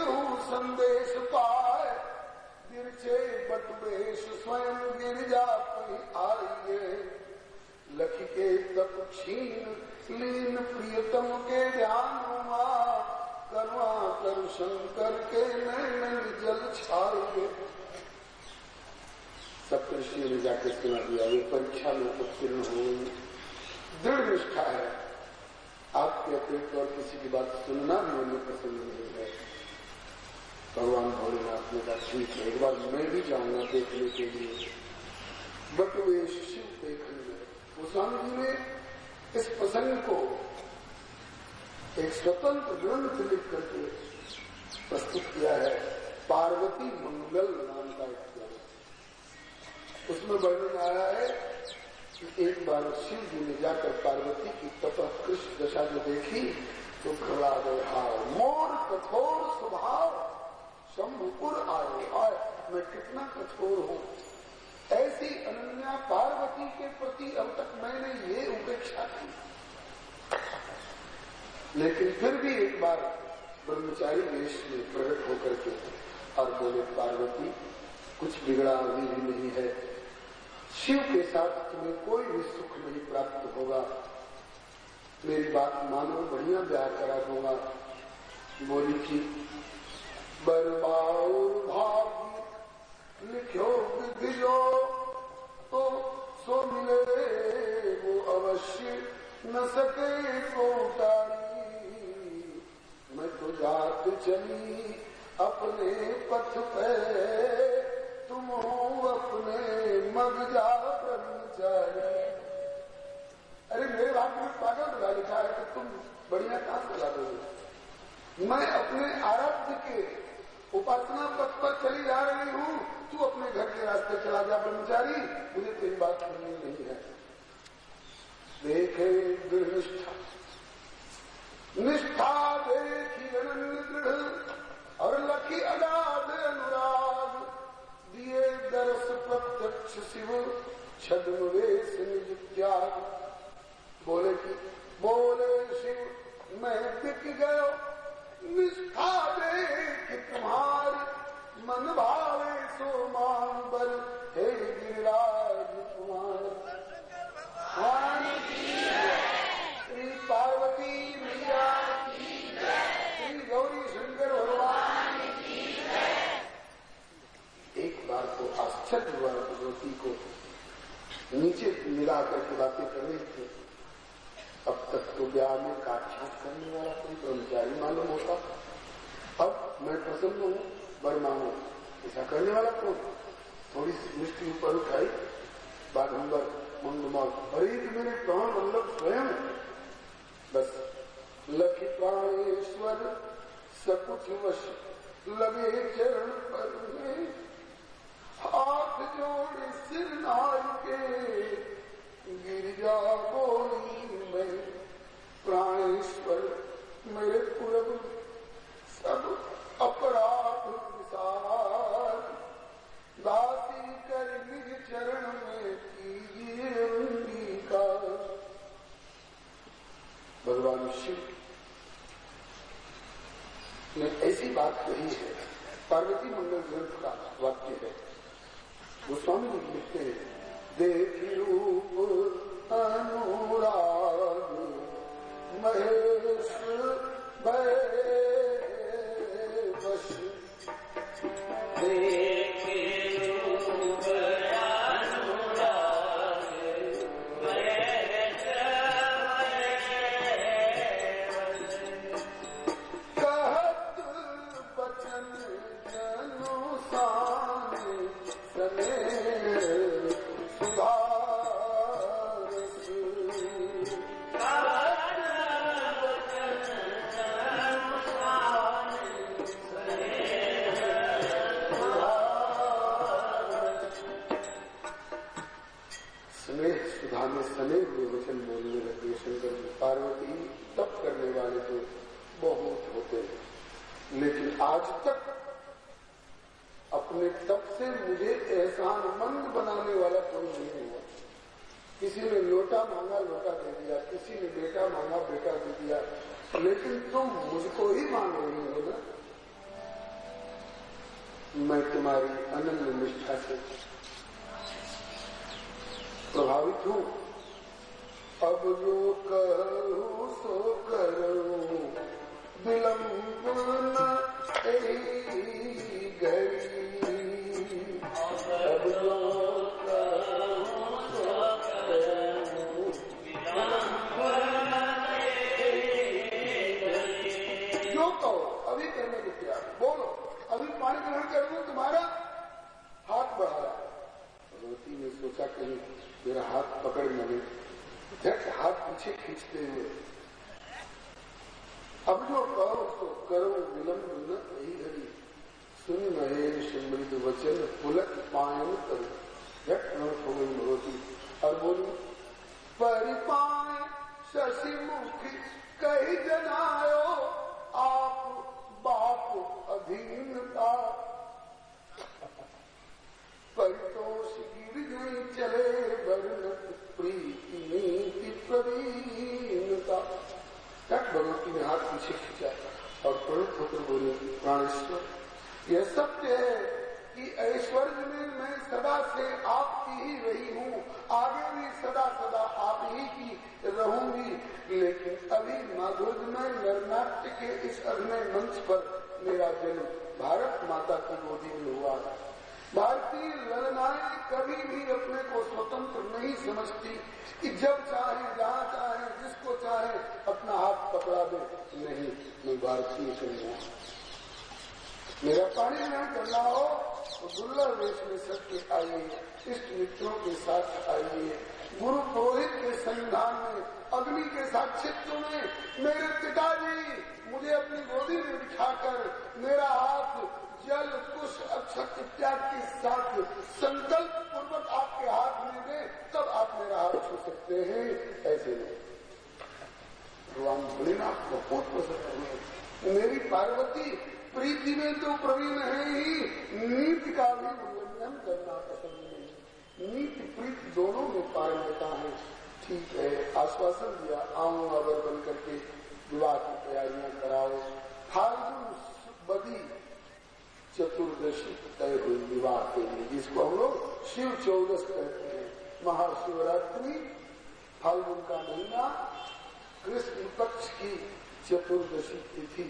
संदेश पाए, गिरचे बटवेश स्वयं गिरजा पही आइए। लख के तप छीन लीन प्रियतम के ध्यान मां, करवा कर शंकर के नैन जल छाइए। सप्तऋषियों ने जाकर सुना दिया। वे परीक्षा में उत्तीर्ण हुए। दृढ़ निष्ठा है। आपके अतिरिक्त और किसी की बात सुनना भी उन्हें पसंद नहीं है। भगवान भोलेनाथ ने कहा ठीक है, एक बार मैं भी जाऊंगा देखने के लिए। बट वे शिव देखेंगे। गोस्वामी जी ने इस प्रसंग को एक स्वतंत्र ग्रंथ लिख करके प्रस्तुत किया है। पार्वती मंगल नाम का एक ग्रंथ। उसमें वर्णन आया है कि एक बार शिव जी ने जाकर पार्वती की तपकृष्ट दशा जो देखी तो घबरा गए। मोर कठोर स्वभाव शंभुपुर आए, मैं कितना कठोर हूँ। ऐसी अनन्या पार्वती के प्रति अब तक मैंने ये उपेक्षा की। लेकिन फिर भी एक बार ब्रह्मचारी वेश में प्रकट होकर के और बोले, पार्वती कुछ बिगड़ा अभी भी नहीं है, शिव के साथ तुम्हें कोई भी सुख नहीं प्राप्त होगा, मेरी बात मानो, बढ़िया ब्याह करा दूंगा। बोली कि बरबाऊ भाग्य लिखो विधियो तो सो मिले वो अवश्य न सके को उतारी, मैं तो जात चली अपने पथ पे, तुम हो अपने मग जा ब्रह्मचारी। अरे मेरे भाग्य में पागल बना लिखा है कि तुम बढ़िया काम चला दोगे, मैं अपने आराध्य के उपासना पथ पर चली जा रही हूँ, तू अपने घर के रास्ते चला जा ब्रह्मचारी, मुझे तेरी बात सुननी नहीं है। देखे दृढ़ निष्ठा, निष्ठा देखी अनन्य दृढ़ और लखी अगाध अनुराग, दिए दरस प्रत्यक्ष शिव छद्म वेश निज त्याग। बोले कि बोले शिव मैं बिक गयो, निष्ठा देख तुम्हारी, मन भावे सो मान बल, हे गिरिराज कुमार। श्री पार्वती मैया की, श्री गौरी शंकर भगवान की। एक बार तो आश्चर्य हुआ, भगवती को नीचे मिला करके बातें कर रही थी। अब तक तो ब्याह में काटछाट करने वाला कोई ब्रह्मचारी मालूम होता, अब मैं प्रसन्न हूँ, वर मांगो, ऐसा करने वाला कौन? थोड़ी सी दृष्टि ऊपर उठाई, बाघंबर मुंडमाल, अरे मेरे प्राण वल्लभ स्वयं, बस लखी प्राणेश्वर सकुच वश लगे चरण पर में, हाथ जोड़े सिर नाय के गिरिजा बोली मैं, प्राणेश्वर मेरे पूर्व सब अपराध विसार, दासी कर निज चरण में कीजिए अंगीकार। भगवान शिव ने ऐसी बात कही है, पार्वती मंगल ग्रंथ का वाक्य है। गोस्वामी जी लिखते हैं, देखी रूप अनुराग महेश वश, देखी रूप अनुराग महेश कहत बचन जनु साने सने सुधा में सने हुए वचन बोलने लगे शंकर जी। पार्वती तप करने वाले तो बहुत होते हैं, लेकिन आज तक अपने तप से मुझे एहसानमंद बनाने वाला कोई नहीं हुआ। किसी ने लोटा मांगा लोटा दे दिया, किसी ने बेटा मांगा बेटा दे दिया, लेकिन तुम मुझको ही मांग रही हो ना। मैं तुम्हारी अनन्य निष्ठा से प्रभावित हूँ। अब जो करूँ सो करूँ, विलंब न घड़ी। अब जो करूँ सो करूँ, विलंब न घड़ी। जो कहो अभी करने को तैयार, बोलो अभी पानी ग्रहण कर दूं, तुम्हारा हाथ बढ़ाया। भगवती ने सोचा कहीं मेरा हाथ पकड़ न ले, झट हाथ पीछे खींचते हुए, अब जो करो तो करो, विलंब न यही घड़ी। सुन महेश मृद वचन पुलक पायन करो। झट नमक हो गई भगवती और बोली, परिपाय शशि मुखी कही जनायो, आप बाप अधीनता। परितोष गिर गई चले वर्णत प्रीति नीति प्रवीणता। तक भगवती ने हाथ पीछे खींचा, और प्रणत होकर बोले प्राणेश्वर यह सत्य है कि ऐश्वर्य में मैं सदा से आपकी ही रही हूँ, आगे भी सदा सदा आप ही की रहूंगी, लेकिन अभी माधुर्यमय नरनाट्य के इस अभिनय मंच पर मेरा जन्म भारत माता की गोदी में हुआ। भारतीय ललनाएं कभी भी अपने को स्वतंत्र नहीं समझती कि जब चाहे जहाँ चाहे जिसको चाहे अपना हाथ पकड़ा दे। नहीं, मैं भारतीय कन्या, मेरा पानी ग्रहण करना हो तो दुर्लभ वेश में सबके आइए, इष्ट मित्रों के साथ आइए, गुरु पुरोहित के संधान में, अग्नि के साक्षित्व में मेरे पिताजी मुझे अपनी गोदी में बिठाकर मेरा हाथ जल कुश अक्षत इत्यादि के साथ संकल्प पूर्वक आपके हाथ में दे, तब आप मेरा हाथ छू सकते हैं, ऐसे नहीं। भगवान भोलेनाथ को बहुत पसंद है। मेरी पार्वती प्रीति में तो प्रवीण है ही, नीति का भी उल्लंघन करना पसंद नहीं। नीति प्रीति दोनों में पारंगता है। ठीक है, आश्वासन दिया, आऊंगा वर बन करके विवाह की तैयारियां कराओ। फाल्गुन बदी चतुर्दशी तय हुई विवाह के लिए, जिसको हम लोग शिव चौदस कहते हैं। महाशिवरात्रि फाल्गुन का महीना, कृष्ण पक्ष की चतुर्दशी तिथि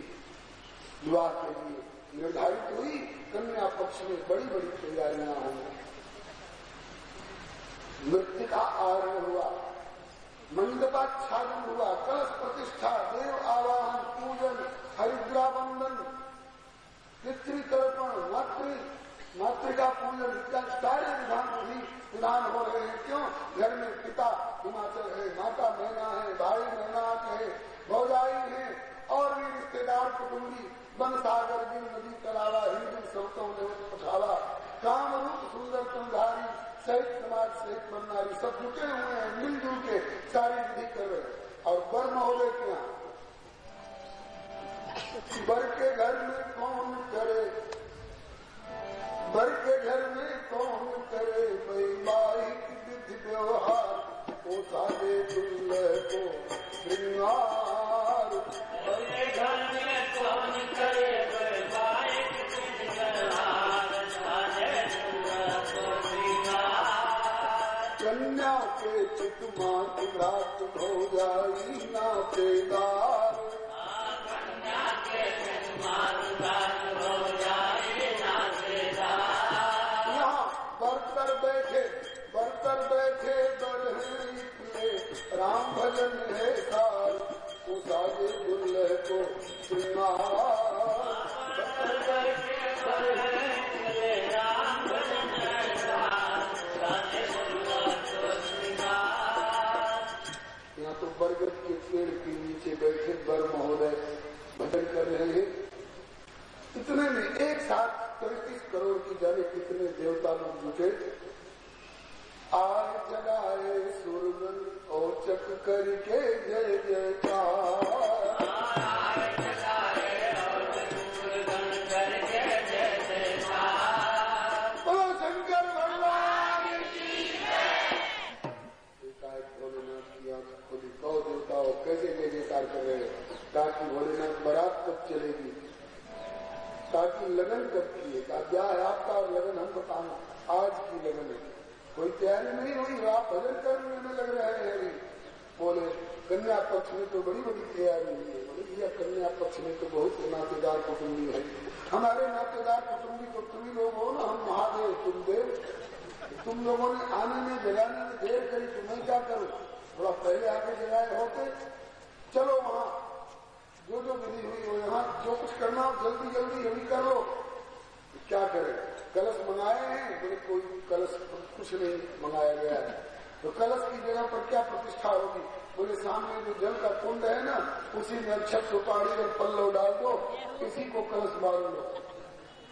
विवाह के लिए निर्धारित हुई। कन्या पक्ष में बड़ी बड़ी तैयारियां होंगी। मृत्तिका आरोहण हुआ, मंडपाच्छादन हुआ, कलश प्रतिष्ठा, देव आवाहन, पूजन, हरिद्रा बंधन, पितृतर्पण, मातृका पूजन इत्यादि सारे विधान हो रहे हैं। क्यों? घर में पिता हिमाचल है, माता मैना है, भाई मैनाक है, भौजाई है और भी रिश्तेदार कुटुंबी, वन सागर गिर नदी तलावा, हिंदू सौतों ने पठावा, कामरूप सुंदर तुमधारी सहित समाज सहित बननारी सब जुटे हुए हैं, मिलजुल के सारी विधि कर रहे हैं। और वर महोदय क्या, वर के घर में कौन करे, वर के घर में कौन करे वैवाहिक विधि व्यवहार, ओ सादे दुल्हे को श्रृंगार। वर के घर में कौन करे वैवाहिक विधि व्यवहार, सादे दुल्हे को श्रृंगार। कन्या के चित मात भ्रात भौजाई नातेदार, राम भजन है सार, वो साजे दुल्हे को श्रृंगार। राम भजन है सार, साजे दुल्हे को श्रृंगार। यहाँ तो बरगद के पेड़ के नीचे बैठे वर महोदय भजन कर रहे हैं। इतने में एक साथ 33 करोड़ की जाने कितने देवता लोग जुटे। आय जगाए सुरगन औचक करके जय जयकार, आय जगाए औचक सुरगन करके जय जयकार। बोलो शंकर भगवान की जय। एकाएक भोलेनाथ की आंख खोली, कौ देवताओं कैसे जय जयकार कर रहे हैं, ताकि भोलेनाथ बारात कब चलेगी, ताकि लगन कब की है, कहा क्या है आपका और लगन हम बताना, आज की लगन है, कोई तैयारी नहीं हुई, आप भजन करने में लग रहे हैं। बोले कन्या पक्ष में तो बड़ी बड़ी तैयारी हुई है। बोले यह कन्या पक्ष में तो बहुत नातेदार कुटुंबी है, हमारे नातेदार कुटुंबी तो तुम लोग हो ना, हम महादेव तुम देव, तुम लोगों ने आने में जगाने में देर करी तो मैं क्या करूं, थोड़ा पहले आके जगाए होते। चलो वहां जो जो विधि हुई हो, यहाँ जो कुछ करना हो जल्दी जल्दी अभी कर लो। क्या करें, कलश मंगाए हैं, बोले कोई कलश कुछ नहीं मंगाया गया है, तो कलश की जगह पर क्या प्रतिष्ठा होगी, बोले सामने जो जल का कुंड है ना, उसी में अक्षत सुपारी और पल्लव डाल दो, इसी को कलश बांध लो।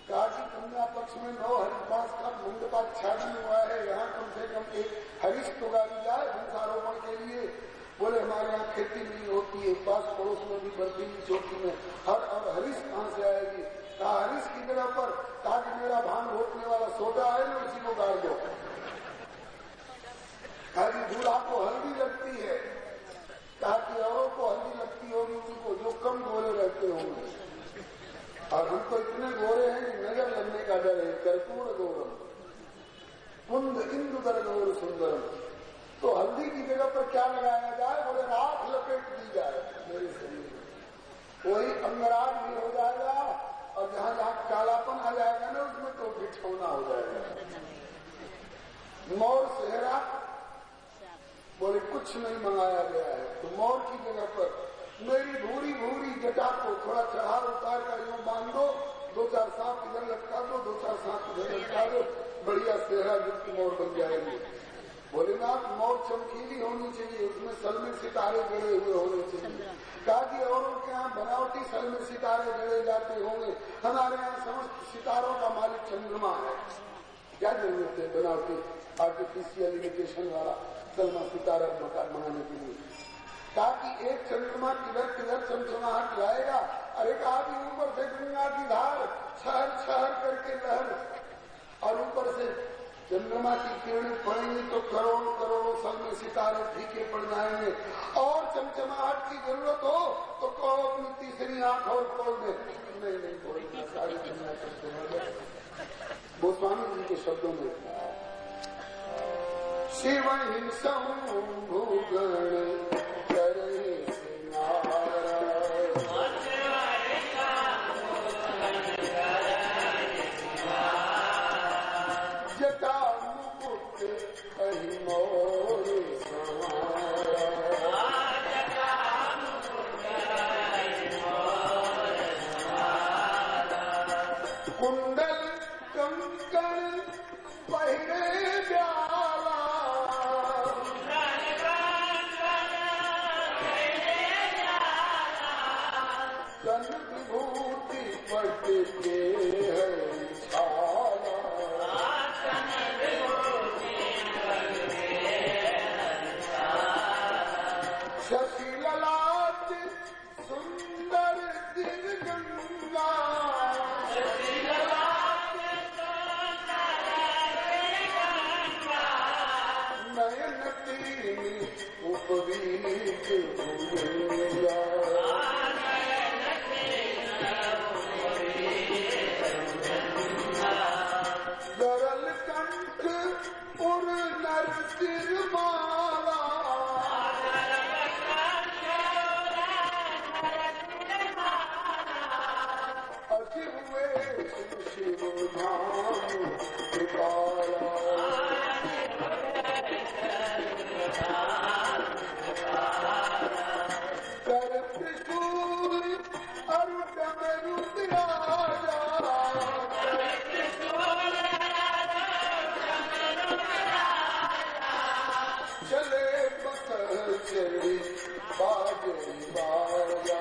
कहा कि कन्या पक्ष में 9 हरिद्वास का मंडपाच्छादन हुआ है, यहाँ कम से कम एक हरीश तो गाड़ी जाए वंशारोपण के लिए। बोले हमारे यहाँ खेती नहीं होती है, पास पड़ोस में भी बर्फीली चोटी में हर और हरीश कहाँ से आएगी, कहा हरीश की जगह पर ताकि मेरा भांग रोकने वाला सोटा है ना, उसी को गाड़ दो। कहा कि दूल्हा को हल्दी लगती है, कहा कि औरों को हल्दी लगती होगी, उनको जो कम गोले रहते होंगे, कर्पूर गौरम कुंद इंदुदर गौर सुंदरम। तो हल्दी की जगह पर क्या लगाया जाए? बोले राख लपेट दी जाए मेरे शरीर में, वही अंगराग भी हो जाएगा और जहां जहां कालापन आ जाएगा ना उसमें तो बिछौना हो जाएगा। मोर सेहरा बोले कुछ नहीं मंगाया गया है, तो मोर की जगह पर मेरी भूरी भूरी जटा को थोड़ा चढ़ा उतार कर यूं बांध दो, 2-4 सांप इधर लटका दो, 2-4 सांप इधर लटका दो, बढ़िया सेहरा युक्त मोर बन जाएंगे। भोलेनाथ मोर चमकीली होनी चाहिए, उसमें सलमे सितारे जड़े हुए होने चाहिए, ताकि औरों के यहाँ बनावटी सलमे सितारे जड़े जाते होंगे, हमारे यहाँ समस्त सितारों का मालिक चंद्रमा है। क्या जरूरत है बनावटी आर्टिफिशियल इमिटेशन वाला सलमा सितारा मकान बनाने के लिए? ताकि एक चंद्रमा किधर किधर चमचमाहट लाएगा। अरे आदि ऊपर से गंगा की धार छहर छहर करके लहर, और ऊपर से चंद्रमा की किरणें पड़ेंगी तो करोड़ करोड़ों सलमे सितारे फीके पड़ जाएंगे। और चमचमाहट की जरूरत हो तो कहो अपनी तीसरी आंख और खोल दे। नहीं बोलना, सारी दुनिया चमचमा। गोस्वामी जी के शब्दों में शिव शंभुगण करे जटा मुकुट कहीं मोर कुंडल कंकण पहिरे प्याला कन विभूति पट के है छाला शशि ललाट सुंदर दिन गंगा नयन तीन उपवीत भूमिया गरल कंठ उर नर सिर माला अति हुए शिव धाम कृपाला कर त्रिशूल अरु डमरू राजा चले बसर चली बाजे बाजा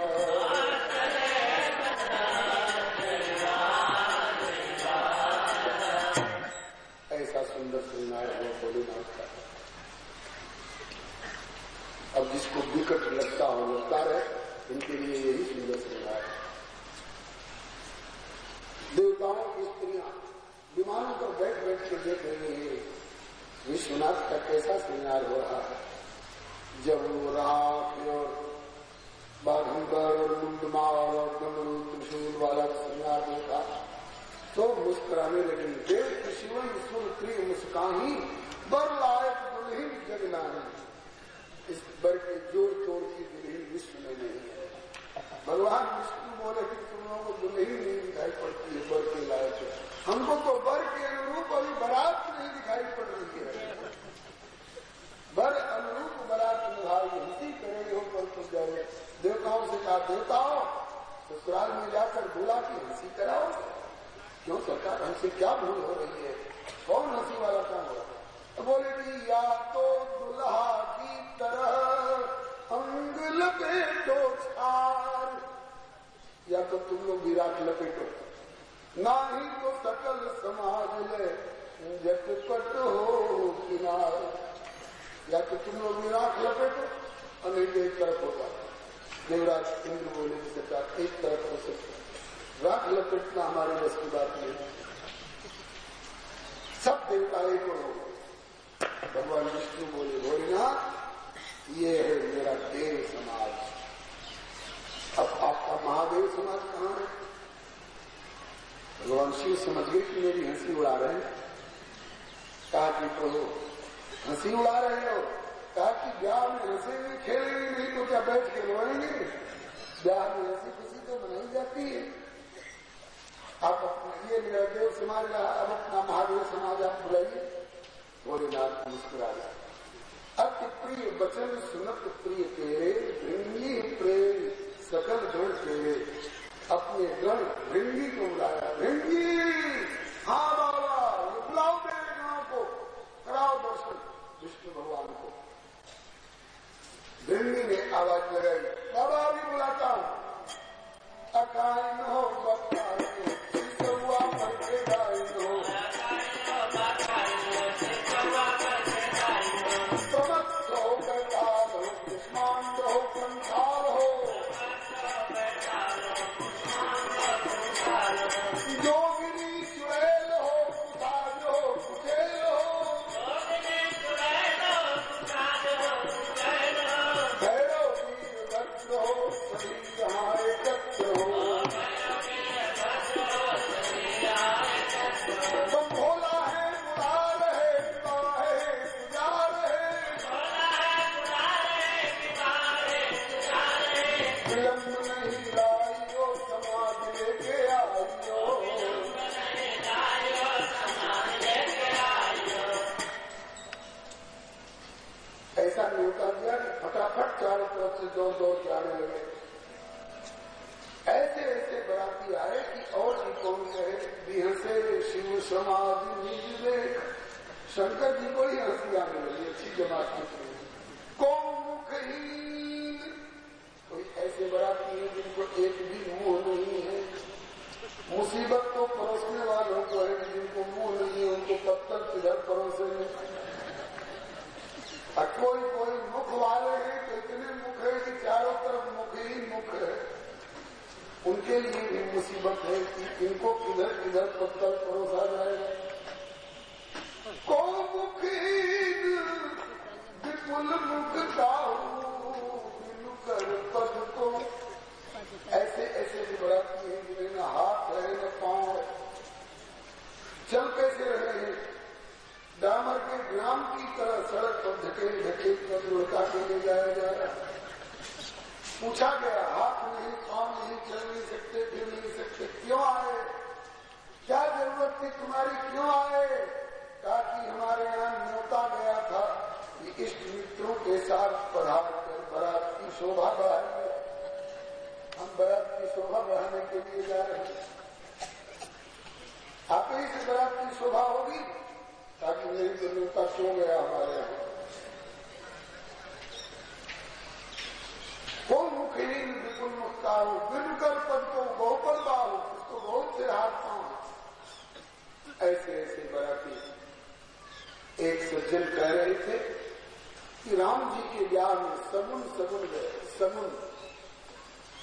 ऐसा सुंदर श्रृंगार है भोलेनाथ का। अब जिसको विकट लगता हो लगता रहे, इनके लिए यही सुंदर श्रृंगार है। देवताओं की स्त्रियां विमानों पर बैठ बैठ के देख रही है विश्वनाथ का कैसा श्रृंगार हो रहा है। जब वो राख और बाघंबर और मुंडमाल और डमरू त्रिशूल वाला श्रृंगार देखा तो मुस्कुराने लगी। देव शिवन सुर प्रिय मुस्काही बर लायक दुल्हीन जगनानी। इस बर के जोड़ तोड़ की दुल्हीन विश्व में नहीं है। भगवान विष्णु बोले कि तुम लोगों को दुल्हीन नहीं दिखाई पड़ती है बर के लायक, हमको तो बर के अनुरूप अभी बारात नहीं दिखाई पड़ रही है। बर अनुरूप बारात निभाई हंसी करेंगे हो पर कुछ जाए। देवताओं से कहा देवताओं ससुराल में जाकर बुला की हंसी कराओ। क्यों सरकार हमसे क्या भूल हो रही है? कौन हंसी वाला काम हो रहा है? तो बोले कि या तो दुल्हा की तरह अंग लपेटो छार, या तो तुम लोग विराट लपेटो, ना ही तो सकल समाज ले झटपट हो किनार। या तो तुम लोग विराट लपेटो और नहीं तो एक तरफ होगा। देवराज इंद्र बोले कि सरकार एक तरफ हो सकता, राख लपेटना हमारे बस की बात नहीं। सब देवता एक हो। भगवान विष्णु बोले भोलेनाथ ये है मेरा देव समाज। अब आपका महादेव समाज कहाँ है? भगवान शिव समझ गए कि मेरी हंसी उड़ा रहे हैं। कहा कि प्रभु हंसी उड़ा रहे हो? कहा कि ब्याह में हंसेंगे खेलेंगे नहीं तो क्या बैठ के रोएंगे? ब्याह में हंसी खुशी तो मनाई जाती है। आप अपना ये मेरा देव समाज रहा, अब अपना महादेव समाज आप बुलाइए। भोलेनाथ मुस्कुरा गया। अति प्रिय वचन सुनत प्रिय तेरे, भृंगी प्रेम सकल गण तेरे। अपने गण भृंगी को बुलाया। भृंगी, हाँ बाबा, ये बुलाओ मेरे गणों को, कराओ दर्शन विष्णु भगवान को। भृंगी ने आवाज लगाई, बाबा अभी बुलाता हूं। अकाइन हो बकाइन सिसौआ करके गाइन हो, प्रमत्त हो करताल हो, कुष्मांड हो कंठाल हो, योगिनी चुड़ैल हो, कुसाज हो कुचेल हो, भैरव वीर भद्र हो, सभी यहाँ एकत्र हो। तुम भोला है बुला रहे, विवाह है पुजार है, विलम्ब नहीं लाइयो, समाज लेके आइयो। ऐसा न्योता दिया कि फटाफट चारों तरफ से दौड़ दौड़ के आने लगे। ऐसे ऐसे बराती आए कि और भी कौन कहे बिहसे शिव समाज निज देख। शंकर जी को ही हंसी आने लगी अच्छी जमात की। कौन मुखहीन, कोई ऐसे बराती है जिनको एक भी मुंह नहीं है। मुसीबत तो परोसने वालों को है, जिनको मुंह नहीं है उनको पत्थर किधर परोसे नहीं। कोई कोई मुख वाले हैं तो इतने मुख है कि चारों तरफ मुख ही मुख है। उनके लिए भी मुसीबत है कि इनको किधर किधर पत्थर परोसा जाएगा। को मुखहीन विपुल मुख ताहू बिनु कर पद को। ऐसे ऐसे भी बढ़ाती है जिन्हें न हाथ है न पांव है। चल कैसे रहे हैं? डामर के ग्राम की तरह सड़क पर ढकेल ढकेल कर लुढ़का के ले जाया जा रहा। पूछा गया, हाथ नहीं पांव नहीं, चल नहीं सकते, फिर नहीं सकते, क्यों आए? क्या जरूरत थी तुम्हारी, क्यों आए? कहा कि हमारे यहाँ न्योता गया था कि इष्ट मित्रों के साथ पधार कर बारात की शोभा बढ़ाएंगे। हम बारात की शोभा बढ़ाने के लिए जा रहे हैं। आप ही से बारात की शोभा होगी, ताकि मेरी तो न्योता क्यों गया हमारे यहाँ। को मुखहीन विपुल मुक्ता हो, बिनकर पद को बहुपद बाहु, उसको बहुत से हाथ पांव। ऐसे ऐसे बराती एक सज्जन कह रहे थे कि राम जी के ब्याह में सगुन सगुन गए। सगुन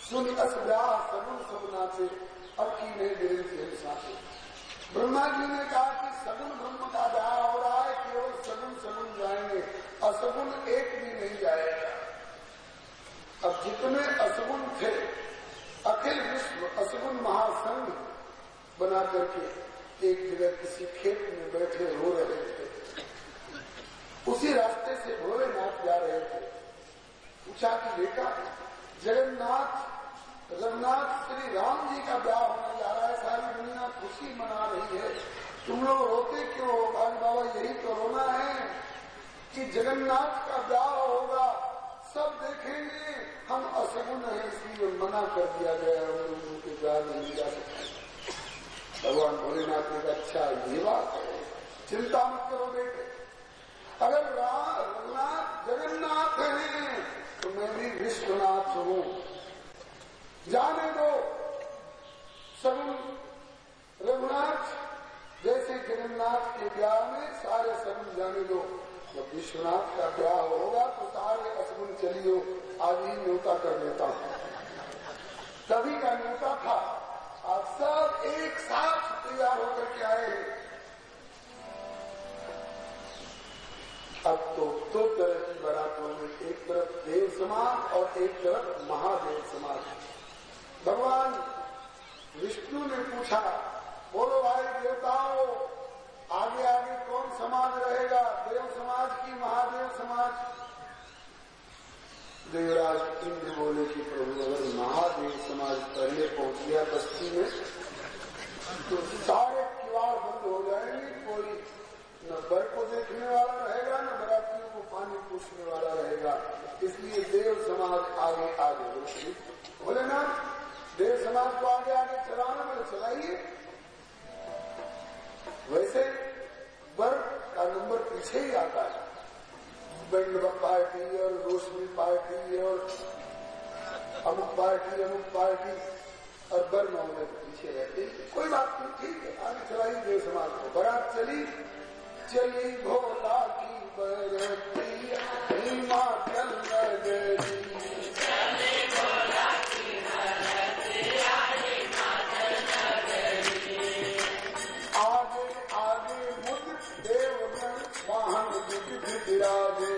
सुन अस ब्याह सगुन सब नाचे, अब की नहीं देर से साथे। ब्रह्मा जी ने कहा कि सगुन ब्रह्म का ब्याह हो रहा है, केवल सगुन सगुन जाएंगे, असगुन एक भी नहीं जाएगा। अब जितने असगुन थे, अखिल विश्व असगुन महासंघ बना करके एक जगह किसी खेत में बैठे रो रहे थे। उसी रास्ते से भोलेनाथ जा रहे थे। पूछा कि बेटा, जगन्नाथ रघुनाथ श्री राम जी का ब्याह होने जा रहा है, सारी दुनिया खुशी मना रही है, तुम लोग रोते क्यों हो? आज बाबा यही तो रोना है कि जगन्नाथ का ब्याह होगा, सब देखेंगे, हम असगुन है इसलिए मना कर दिया गया, हम लोगों के ब्याह नहीं जा सकते। भगवान भोलेनाथ ने कहा, अच्छा ये बात है, चिंता मत करो बेटे, अगर रघुनाथ जगन्नाथ हैं तो मैं भी विश्वनाथ हूँ, जाने दो। सगुन रघुनाथ जैसे जगन्नाथ के ब्याह में सारे सगुन जाने दो, जब विश्वनाथ का ब्याह होगा तो सारे असगुन चलियो, आज ही न्योता कर देता हूं। तभी का न्योता था, आप सब एक साथ तैयार होकर के आए। अब तो दो तरह की बारातों में, एक तरफ देव समाज और एक तरफ महादेव समाज। भगवान विष्णु ने पूछा बोलो भाई देवताओं, आगे आगे कौन समाज रहेगा, देव समाज की महादेव समाज? देवराज इंद्र बोले कि प्रभु अगर महादेव समाज पहले पहुंच गया बस्ती में तो सारे किवाड़ बंद हो जाएंगे, कोई न बर को देखने वाला रहेगा न बरातियों को पानी पूछने वाला रहेगा। इसलिए देव समाज आगे आगे बोले ना, देव समाज को आगे आगे चलाना, बोले चलाइए। वैसे बर का नंबर पीछे ही आता है, बैंड पार्टी और रोशनी पार्टी और अमुक पार्टी और बर मामले पीछे रहते। कोई बात नहीं, ठीक है, आगे चलाइए देव समाज को। बारात चली भोला की बरती हिमाचल नगरी, आगे आगे मुझ देवगण वाहन विविध विराजे,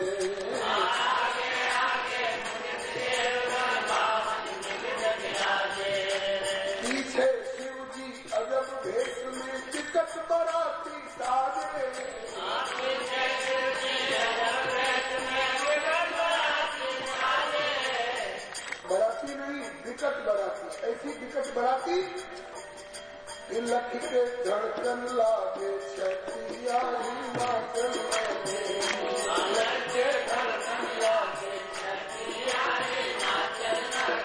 पीछे शिव जी अजब भेष में टिकट बराती साजे, बराती नहीं विकट बराती, ऐसी विकट बराती लख के धड़कन लागे छतिया हिमाचल में, लख के धड़कन लागे छतिया हिमाचल में,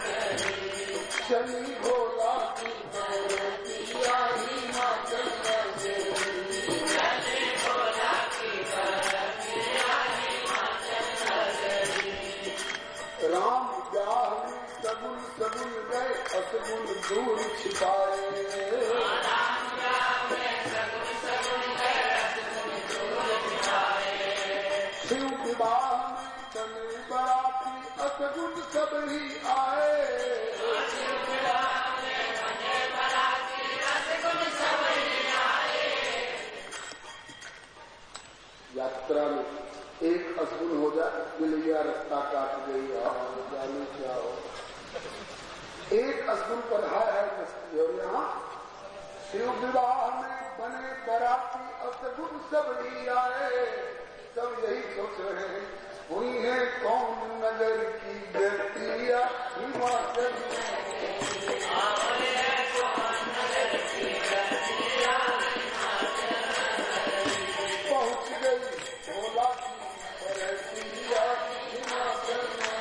चली भोला की बरतिया हिमाचल में, चली भोला की बरतिया हिमाचल में। राम ब्याह में सगुन सगुन गए असगुन दूर छिपाए, शिव विवाह में चले बराती असगुन सब ही आए, यात्रा में एक असगुन हो जाए, मिलिया रास्ता काट गई जाने क्या हो, एक असगुन पर है मस्ती। और यहाँ शिव विवाह में बने बराती असगुन सब ही आए, सब यही सोच रहे हैं हुई है कौन नगर की बेटिया हिमाचल में, पहुंच गई भोला की बरतिया हिमाचल में,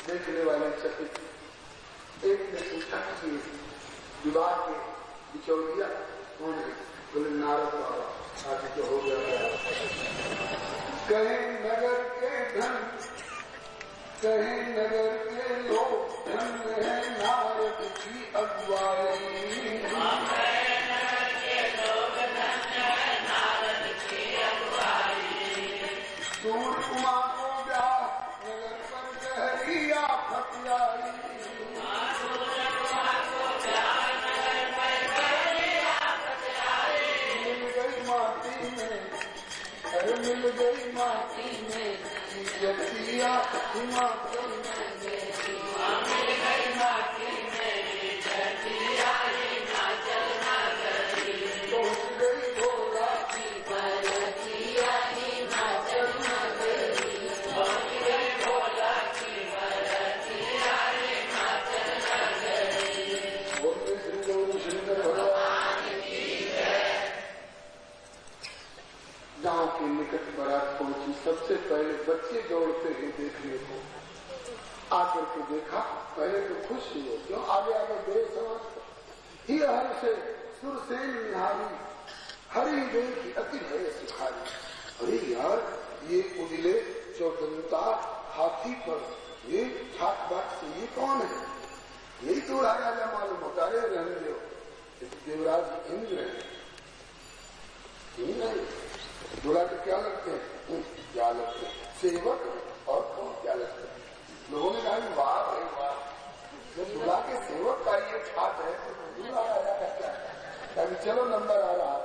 देखने वाले चकित। एक ने पूछा कि विवाह के बिचौलिया कौन है? बोले नारद बाबा। आज तो हो गया, कहीं नगर के धन, कहीं नगर के लोग, धन है नारद की अगुवाई, सूर कुमा को ब्याह नगर पर गहरिया फतियाई, मिल गई माटी में जतिया हिमाचल में, मिल गई माटी में जतिया हिमाचल नगरी, पहुंच गई भोला की बरतिया हिमाचल नगरी, पहुंच गई भोला की बरतिया हिमाचल नगरी। बोलते श्री गौरी शंकर भगवान की जय। गांव के निकट बारात पहुंची, सबसे पहले बच्चे दौड़ते हैं देखने को, आकर के देखा, पहले तो खुश हुए, क्यों आगे आगे देव समाज ही हर से सुरसेन निहारी, हरि देव की अति भय सुखारी। अरे यार, ये उजले चौदंता हाथी पर ये ठाक बाट से ये कौन है? यही तो राजा मालूम होता है, रहने दो, देवराज इंद्र है। दूल्हा के क्या लगते हैं? क्या लगते हैं? सेवक और कौन क्या लगते हैं? लोगों ने कहा वाह भाई वाह, जब दूल्हा के सेवक का ये छात है तो दूल्हा राजा का क्या है? अभी चलो नंबर आ रहा,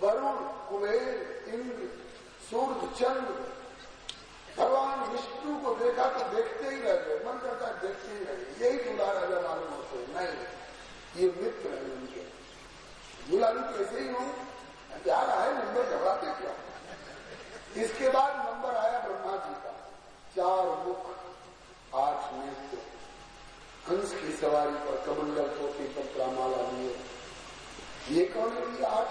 वरुण कुबेर इंद्र सूर्य चंद्र भगवान विष्णु को देखा तो देखते ही रह गए, मन करता देखते ही रहे, यही दूल्हा राजा मालूम होते नहीं, ये मित्र है उनके। दूल्हा भी कैसे ही हो, क्या रहा है नंबर घबराते क्या। इसके बाद नंबर आया ब्रह्मा जी का, 4 मुख 8 नेत्र, हंस की सवारी पर कमंडल टोपी पर प्रामाला लिए। ये कौन है ये 8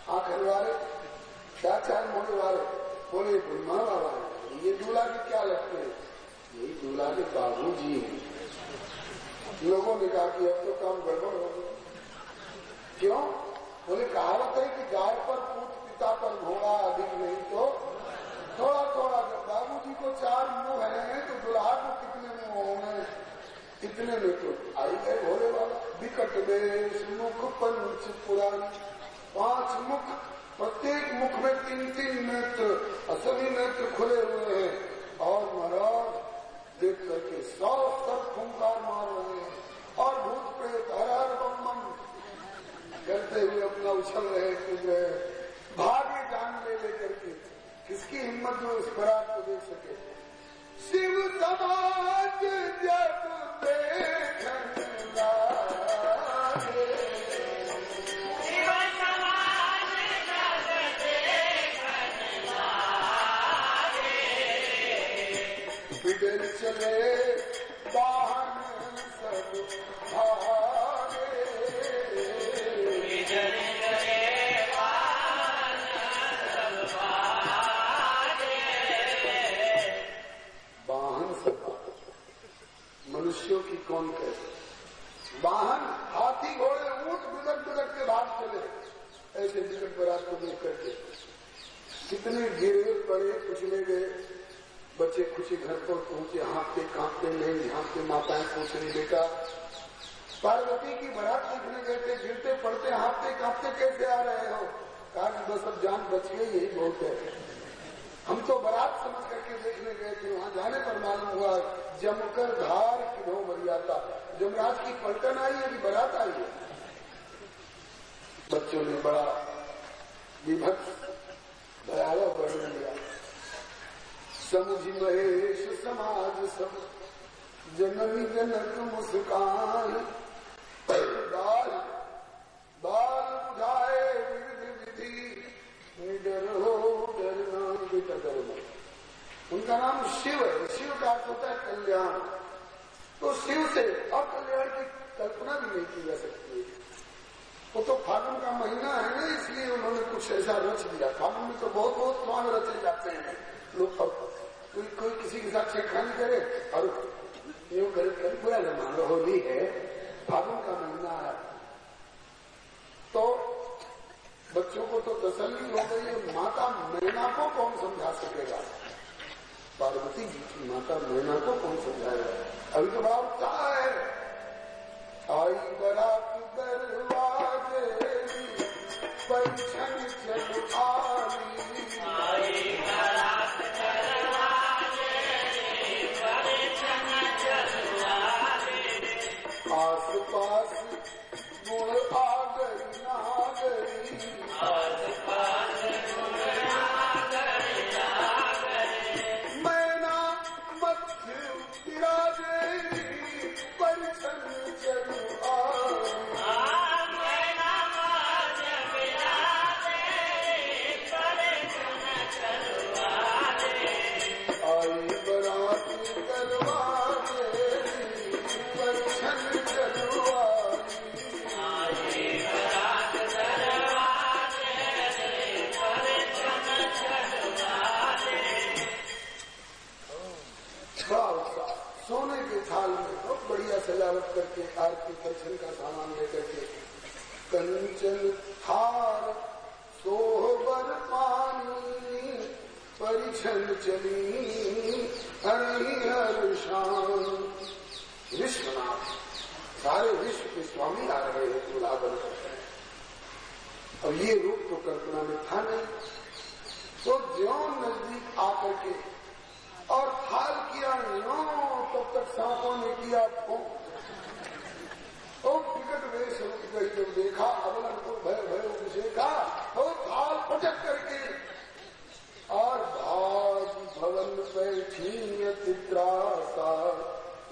आंखन वाले, 4 मोड़े वाले, बोले ब्रह्मा वाला है। ये दूल्हा के क्या लगते हैं, यही दूल्हा के बाबू जी हैं। लोगों ने कहा कि अब तो काम गड़बड़ हो गया। क्यों, बोले कहावत है कि गाय पर पूत पिता पर घोड़ा, अधिक नहीं तो थोड़ा थोड़ा। जब बाबू जी को 4 मुंह हैं तो दुल्हा को कितने मुंह होंगे, इतने में तो आई गए भोले वाला। विकट वेश मुख पंच पुरानी, 5 मुख, प्रत्येक मुख में 3-3 नेत्र, असली नेत्र खुले हुए हैं। और महाराज देख करके 100 सब फुंकार मार रहे हैं, और भूत प्रेत हर हर बम बम करते हुए अपना उछल रहे, कूद रहे, भागे जान ले लेकर के। किसकी हिम्मत जो इस बरात को देख सके। शिव समाज जब देखन लागे, शिव समाज जब देखन लागे, बिगड़ चले वाहन सब भागे, बिगड़ चले वाहन सब भागे। वाहन सब मनुष्यों की कौन कहते, वाहन हाथी घोड़े ऊंट बिगड़ के भाग चले, ऐसे बिगड़ बरात को देख करके। कितने गिरे पड़े, कुचले गए, बच्चे खुशी घर पर पहुंचे, हाँपते कांपते नहीं, हाँपते माताएं पूछ रही बेटा पार्वती की बारात देखने गए थे, गिरते पड़ते हाँपते कांपते कैसे आ रहे हो। कहा कि बस अब जान बच गई, यही बहुत है। हम तो बारात समझ करके देखने गए थे, वहां जाने पर मालूम हुआ जमकर धार किधो मरियाता, जमराज की पलटन आई है कि बारात आई है। बच्चों ने बड़ा विभत्स भयावह वर्णन दिया। समुझी महेश समाज सब, जननी जनक मुस्कान, बाल बाल बुझाए विविध विधि, निडर हो डरना बेटा डरना। उनका नाम शिव है, शिव का अर्थ होता है कल्याण। तो शिव से अकल्याण की कल्पना भी नहीं की जा सकती है। वो तो फागुन का महीना है ना, इसलिए उन्होंने कुछ ऐसा रच दिया। फागुन में तो बहुत बहुत स्वांग रचे जाते हैं लोग। कोई किसी के साथ छेड़खानी करे और यूं करे, बुरा न मानो, होली है, फागुन का महीना है। तो बच्चों को तो तसल्ली हो गई है। माता मैना को कौन समझा सकेगा, पार्वती जी की माता मैना को कौन समझाएगा। अभी तो बड़ा उत्साह है। आई बरात दरवाजे परिछन चल आई, आई बरात दरवाजे परिछन चल आई, आस पास गुण आ गई ना गई, आस पास गुण आ गई ना गई, मैना मध्य विराजे परिछन चल आई, मैना मध्य विराजे परिछन चल आई, आई बरात दरवाजे परिछन चल आई, बरात दरवाजे परिछन चल आई। सोने के थाल में बहुत बढ़िया सजावट करके, आरती दर्शन का सामान लेकर के, कंचन थार सोहबर पानी परिछन चली हरिहर शान। विश्वनाथ सारे विश्व के स्वामी आ रहे हैं दूल्हा बनकर। और ये रूप तो कल्पना में था नहीं। तो ज्यों नजदीक आकर के और थाल किया नो, तब तक सांपों ने किया फूंक। विकट वेश गई जब देखा, अबलन को भय भय देखा, तो थाल पटक करके और भाग बैठी चित्रासा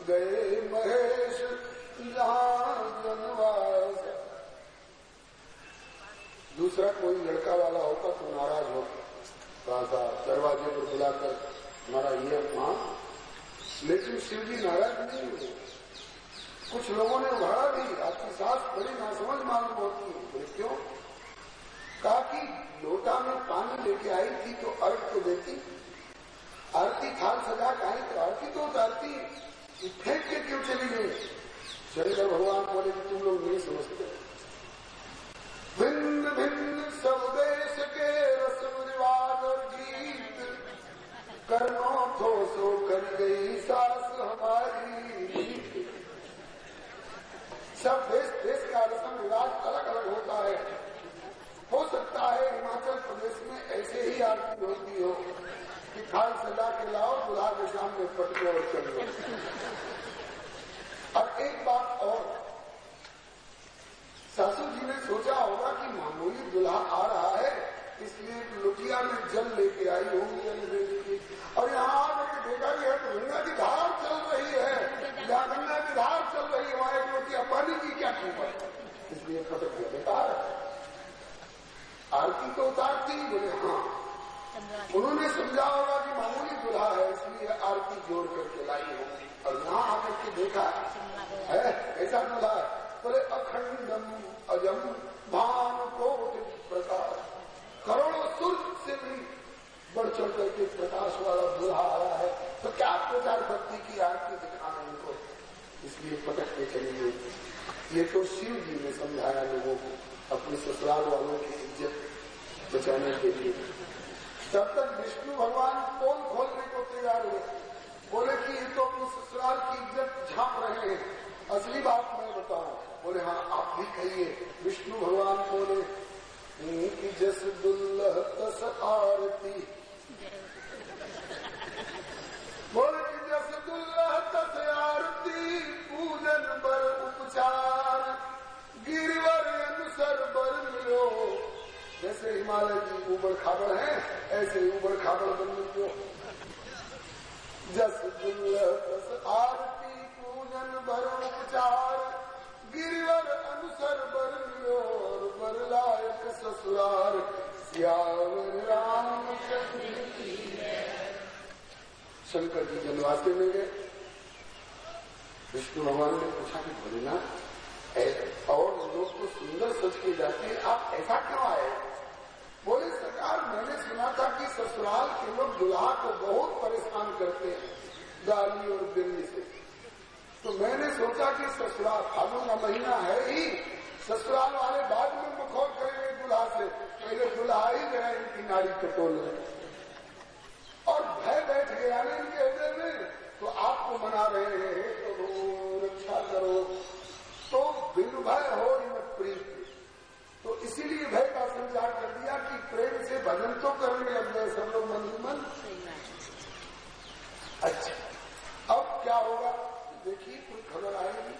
गए महेश जहां जनवास। दूसरा कोई लड़का वाला होता तो नाराज होता, कहा दरवाजे पर बुलाकर हमारा ये मां, लेकिन शिव जी नाराज नहीं हुए। कुछ लोगों ने उघाड़ा भी, आपकी सास बड़ी नासमझ मालूम होती है। बोले क्यों? कहा कि लोटा में पानी लेके आई थी तो अर्घ तो देती, आरती थाल सजा के आई तो आरती तो उतारती, फेंक के क्यों चली गई? शंकर भगवान बोले कि तुम लोग नहीं समझते, भिन्न भिन्न सब देश के रस्म रिवाज और गीत, कर्मों थो सो कर गई सास हमारी। सब देश देश का रस्म रिवाज अलग अलग होता है। हो सकता है हिमाचल प्रदेश में ऐसे ही आरती होती हो कि थाल सजा के लाओ, दुल्हा के सामने पटको और चलो। अब एक बात और, सासू जी ने सोचा होगा कि मामूली दुल्हा आ रहा है, इसलिए लुटिया में जल लेके आई होंगी अंग्रेजी की, और यहाँ आकर देखा गया तो गंगा की धार चल रही है। जहाँ गंगा की धार चल रही है वहां एक लुटिया पानी की क्या कीमत, इसलिए पटक दिया। बेकार आरती तो उतारती, बोले हाँ। उन्होंने समझा होगा कि मामूली दुल्हा है, इसलिए आरती जोड़ करके लाई होगी, और यहाँ आकर के देखा है ऐसा दुल्हा है। बोले अखंडम अजम भान कोटि प्रकाश, करोड़ों सूर्य से भी बढ़ चढ़ करके प्रकाश वाला दुल्हा आया है, तो क्या प्रचार भक्ति की आरती दिखाना इनको, इसलिए पटक के चली गई। ये तो शिव जी ने समझाया लोगों को अपने ससुराल वालों की इज्जत बचाने के लिए। तब तक विष्णु भगवान पोल खोलने को तैयार हुए, बोले कि ये तो अपने ससुराल की इज्जत झांप रहे हैं, असली बात मैं बताऊं। बोले हाँ आप भी कहिए। विष्णु भगवान बोले कि जस दुल्लह तस आरती, बोले कि जस दुल्लह तस आरती, पूजन बर उपचार, गिरवर अनुसर बर मिलो। जैसे हिमालय जी ऊबड़ खाबड़ है, ऐसे ऊबड़ खाबड़ बन मिलो। जस दुल्लह तस आरती, पूजन बर उपचार, गिरवर अनुसर बर मिलो, बर लायक ससुरार, सियावर रामचंद्र की। शंकर जी जनवासे में गए। विष्णु भगवान ने पूछा कि भोलेनाथ, और लोग तो सुंदर सज के जाते हैं, आप ऐसा क्यों आए? बोले सरकार, मैंने सुना था कि ससुराल के लोग दुल्हा को बहुत परेशान करते हैं गाली और बिल्ली से, तो मैंने सोचा कि ससुराल फागुन का महीना है ही, ससुराल वाले बाद में मुखौर करेंगे दुल्हा से, पहले दुल्हा ही गया इनकी नाड़ी कटोल में, और भय बैठ गया ना इनके हृदय में, तो आपको मना रहे हैं तो रक्षा करो, तो बिर्भय हो इन प्रीत। तो इसीलिए भय का संचार कर दिया कि प्रेम से भजन तो करने लग गए सब लोग मन ही मन। अच्छा अब क्या होगा देखिए, कोई खबर आएगी।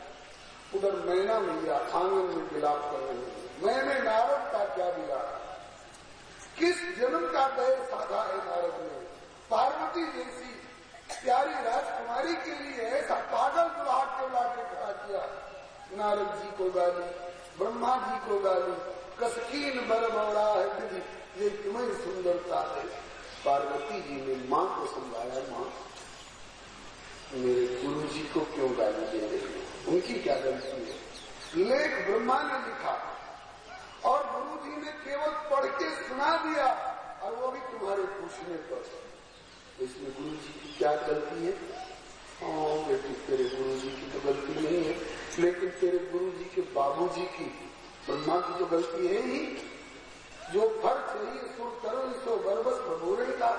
उधर मैना मैया आंगन में विलाप कर रही है। मैंने नारद का क्या बिगाड़ा, किस जन्म का दैव साधा है नारद ने। पार्वती जैसी प्यारी राजकुमारी के लिए ऐसा पागल दुल्हा क्यों लाके खड़ा किया। नारद जी को गाली, ब्रह्मा जी को गाली, कसकीन बर बौड़ा है विधि, ये तुम्हें सुंदरता है। पार्वती जी ने माँ को समझाया, माँ मेरे गुरु जी को क्यों गाली दे रही है, उनकी क्या गलती है। लेख ब्रह्मा ने लिखा और गुरु जी ने केवल पढ़ के सुना दिया, और वो भी तुम्हारे पूछने पर। इसमें गुरु जी की क्या गलती है? बेटी तेरे गुरु जी की तो गलती नहीं है, लेकिन तेरे गुरु जी के बाबू जी की, ब्रह्मा की तो गलती है ही। जो फल चाहिए सो तरुण सो बरबस बबूरे का।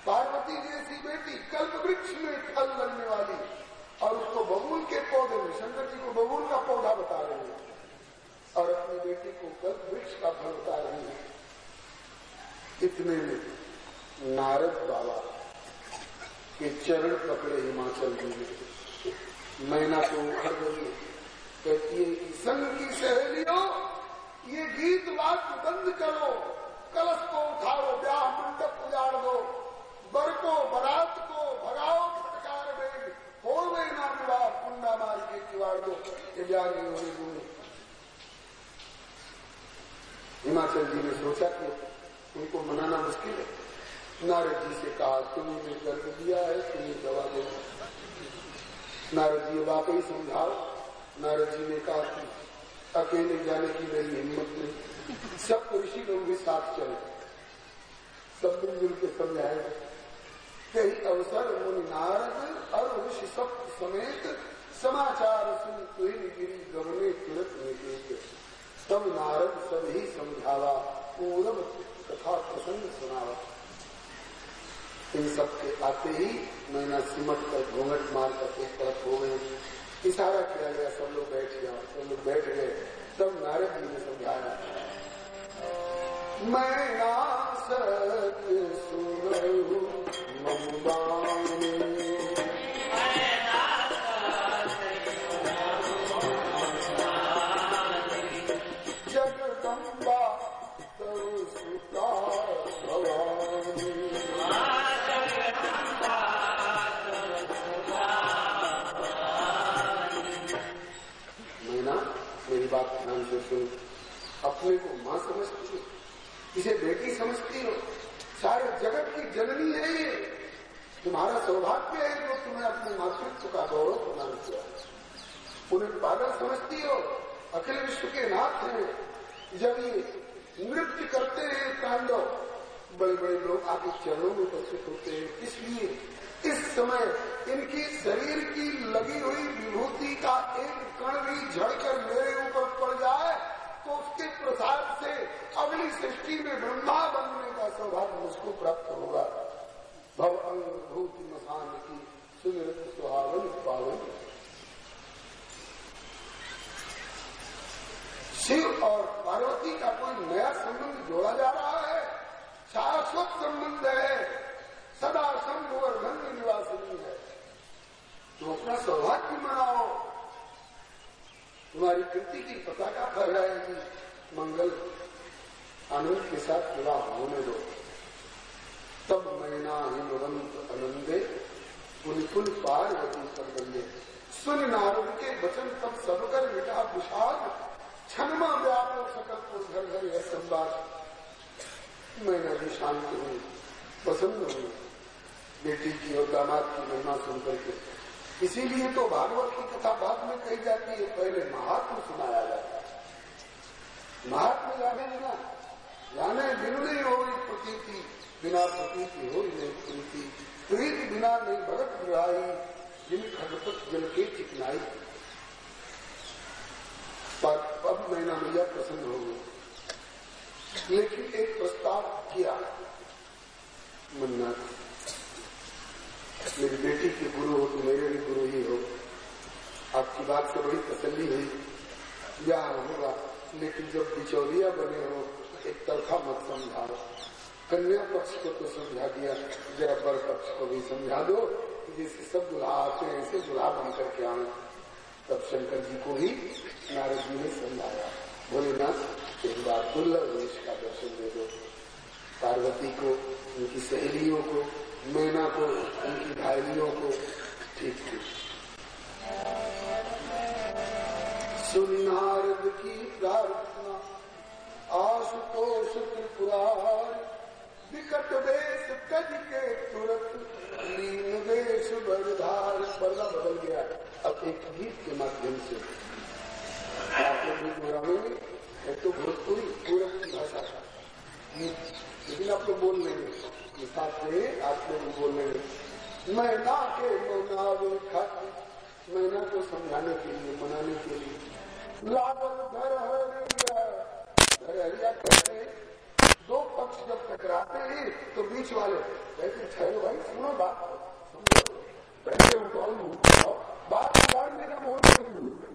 पार्वती जैसी बेटी कल्प वृक्ष में फल लगने वाली, और उसको बबूल के पौधे में, शंकर जी को बबूल का पौधा बता रहे हैं, और अपनी बेटी को कल्प वृक्ष का फल बता रहे हैं। इतने में नारद बाबा के चरण पकड़े हिमाचल जी ने। मैना तो उखड़ गई, कहती है कि संग की सहेलियों, ये गीत वाद्य बंद करो, कलश को उठाओ, ब्याह मंडप उजाड़ दो, बर को बारात को जानी हुई दूँ। हिमाचल जी ने सोचा कि उनको मनाना मुश्किल है। नारद जी से कहा तुमने दर्द दिया है, तुम्हें दवा दो। नारद जी वाकई समझाओ। नारद जी ने कहा कि अकेले जाने की मेरी हिम्मत नहीं, सब ऋषि लोग भी साथ चले, सब मिलजुल के समझाए। कई अवसर मुनि नारद और ऋषि सब समेत समाचार सुन तुहिन गिरी गवने तुरंत निकेत। तब नारद सब ही समझावा, पूर्व कथा प्रसंग सुनावा। इन सब के आते ही मैना सिमट कर घूंघट मार कर एक तरफ हो गए। इशारा किया गया सब लोग बैठ जाओ। सब लोग बैठ गए। तब नारद जी ने समझाया, मैना सत्य सुनहु ममुबानी, जगदम्बा तव सुता भवानी। मैना मेरी बात ध्यान से सुन। अपने को मां समझती हो, इसे बेटी समझती हो, सारे जगत की जननी है ये। तुम्हारा सौभाग्य है जो तुम्हें अपने मातृत्व का गौरव प्रदान किया। उन्हें पागल समझती हो, अखिल विश्व के नाथ हैं। जब ये नृत्य करते हैं तांडव, बड़े बड़े लोग आपके चरणों में उपस्थित होते हैं। इसलिए इस समय इनकी शरीर की लगी हुई विभूति का एक कण भी झड़कर मेरे ऊपर पड़ जाए तो उसके प्रसाद से अगली सृष्टि में ब्रह्मा बनने का सौभाग्य मुझको प्राप्त होगा। भव अंग भूति मसान की सुमिरत सुहावन पावन। शिव और पार्वती का कोई नया संबंध जोड़ा जा रहा है, शाश्वत संबंध है, सदा शंभु और गंग निवासिनी है। तुम अपना सौभाग्य मनाओ, तुम्हारी कृति की पताका फहराएगी। मंगल आनंद के साथ विवाह होने दो। तब मैना हिमवंत आनंदे पुल पार्वती पर बंदे। सुन नारद के वचन तब सब कर मिटा विषाद, क्षणमा व्यापक सकल को घर घर यह संवाद। मैना भी शांत हुई, पसंद हुई बेटी की और दामाद की महिमा सुनकर के। इसीलिए तो भागवत की कथा बाद में कही जाती है, पहले महात्म सुनाया जाता है। महात्मा जाने बिना जाने बिनु नहीं हो प्रतीति, बिना प्रतीति हो नहीं प्रीति। प्रीति बिना नहीं भगत बुराई, जिन खगपत जल के चिकनाई। पर अब मैना मैया प्रसन्न हो गई, लेकिन एक प्रस्ताव किया। मन्ना मेरी बेटी के गुरु हो तो मेरे भी गुरु ही हो। आपकी बात से बड़ी तसल्ली हुई, ब्याह होगा, लेकिन जब बिचौलिया बने हो एक तरफा मत समझाओ। कन्या पक्ष को तो समझा दिया, जरा बर पक्ष को भी समझा दो, जैसे सब दुल्हा आते हैं ऐसे दुल्हा बन करके आए। तब शंकर जी को भी नारद जी ने समझाया, भोलेनाथ एक बार दुर्लभ वेश का दर्शन दे दो। पार्वती को, उनकी सहेलियों को, मैना को, उनकी भाइयों को। ठीक थी। सुन नारद की प्रार्थना आशुतोष त्रिपुरारी, विकट वेश तज के तुरंत लीन वेश बरधार। बदला बदल गया। अब एक गीत के माध्यम से आप लोग है तो भोजपुरी पूरब की भाषा का गीत, लेकिन आप लोग बोल लेंगे, साथ में आप लोग बोल लेंगे। मैना के मनावे खातिर, मैना को समझाने के लिए, मनाने के लिए लागल धरहरिया। धरहरिया कहते हैं दो पक्ष जब टकराते हैं तो बीच वाले कहते ठहरो भाई, सुनो बात, समझो, बैठे उठाओ, बात बिगाड़ने का मोह नहीं।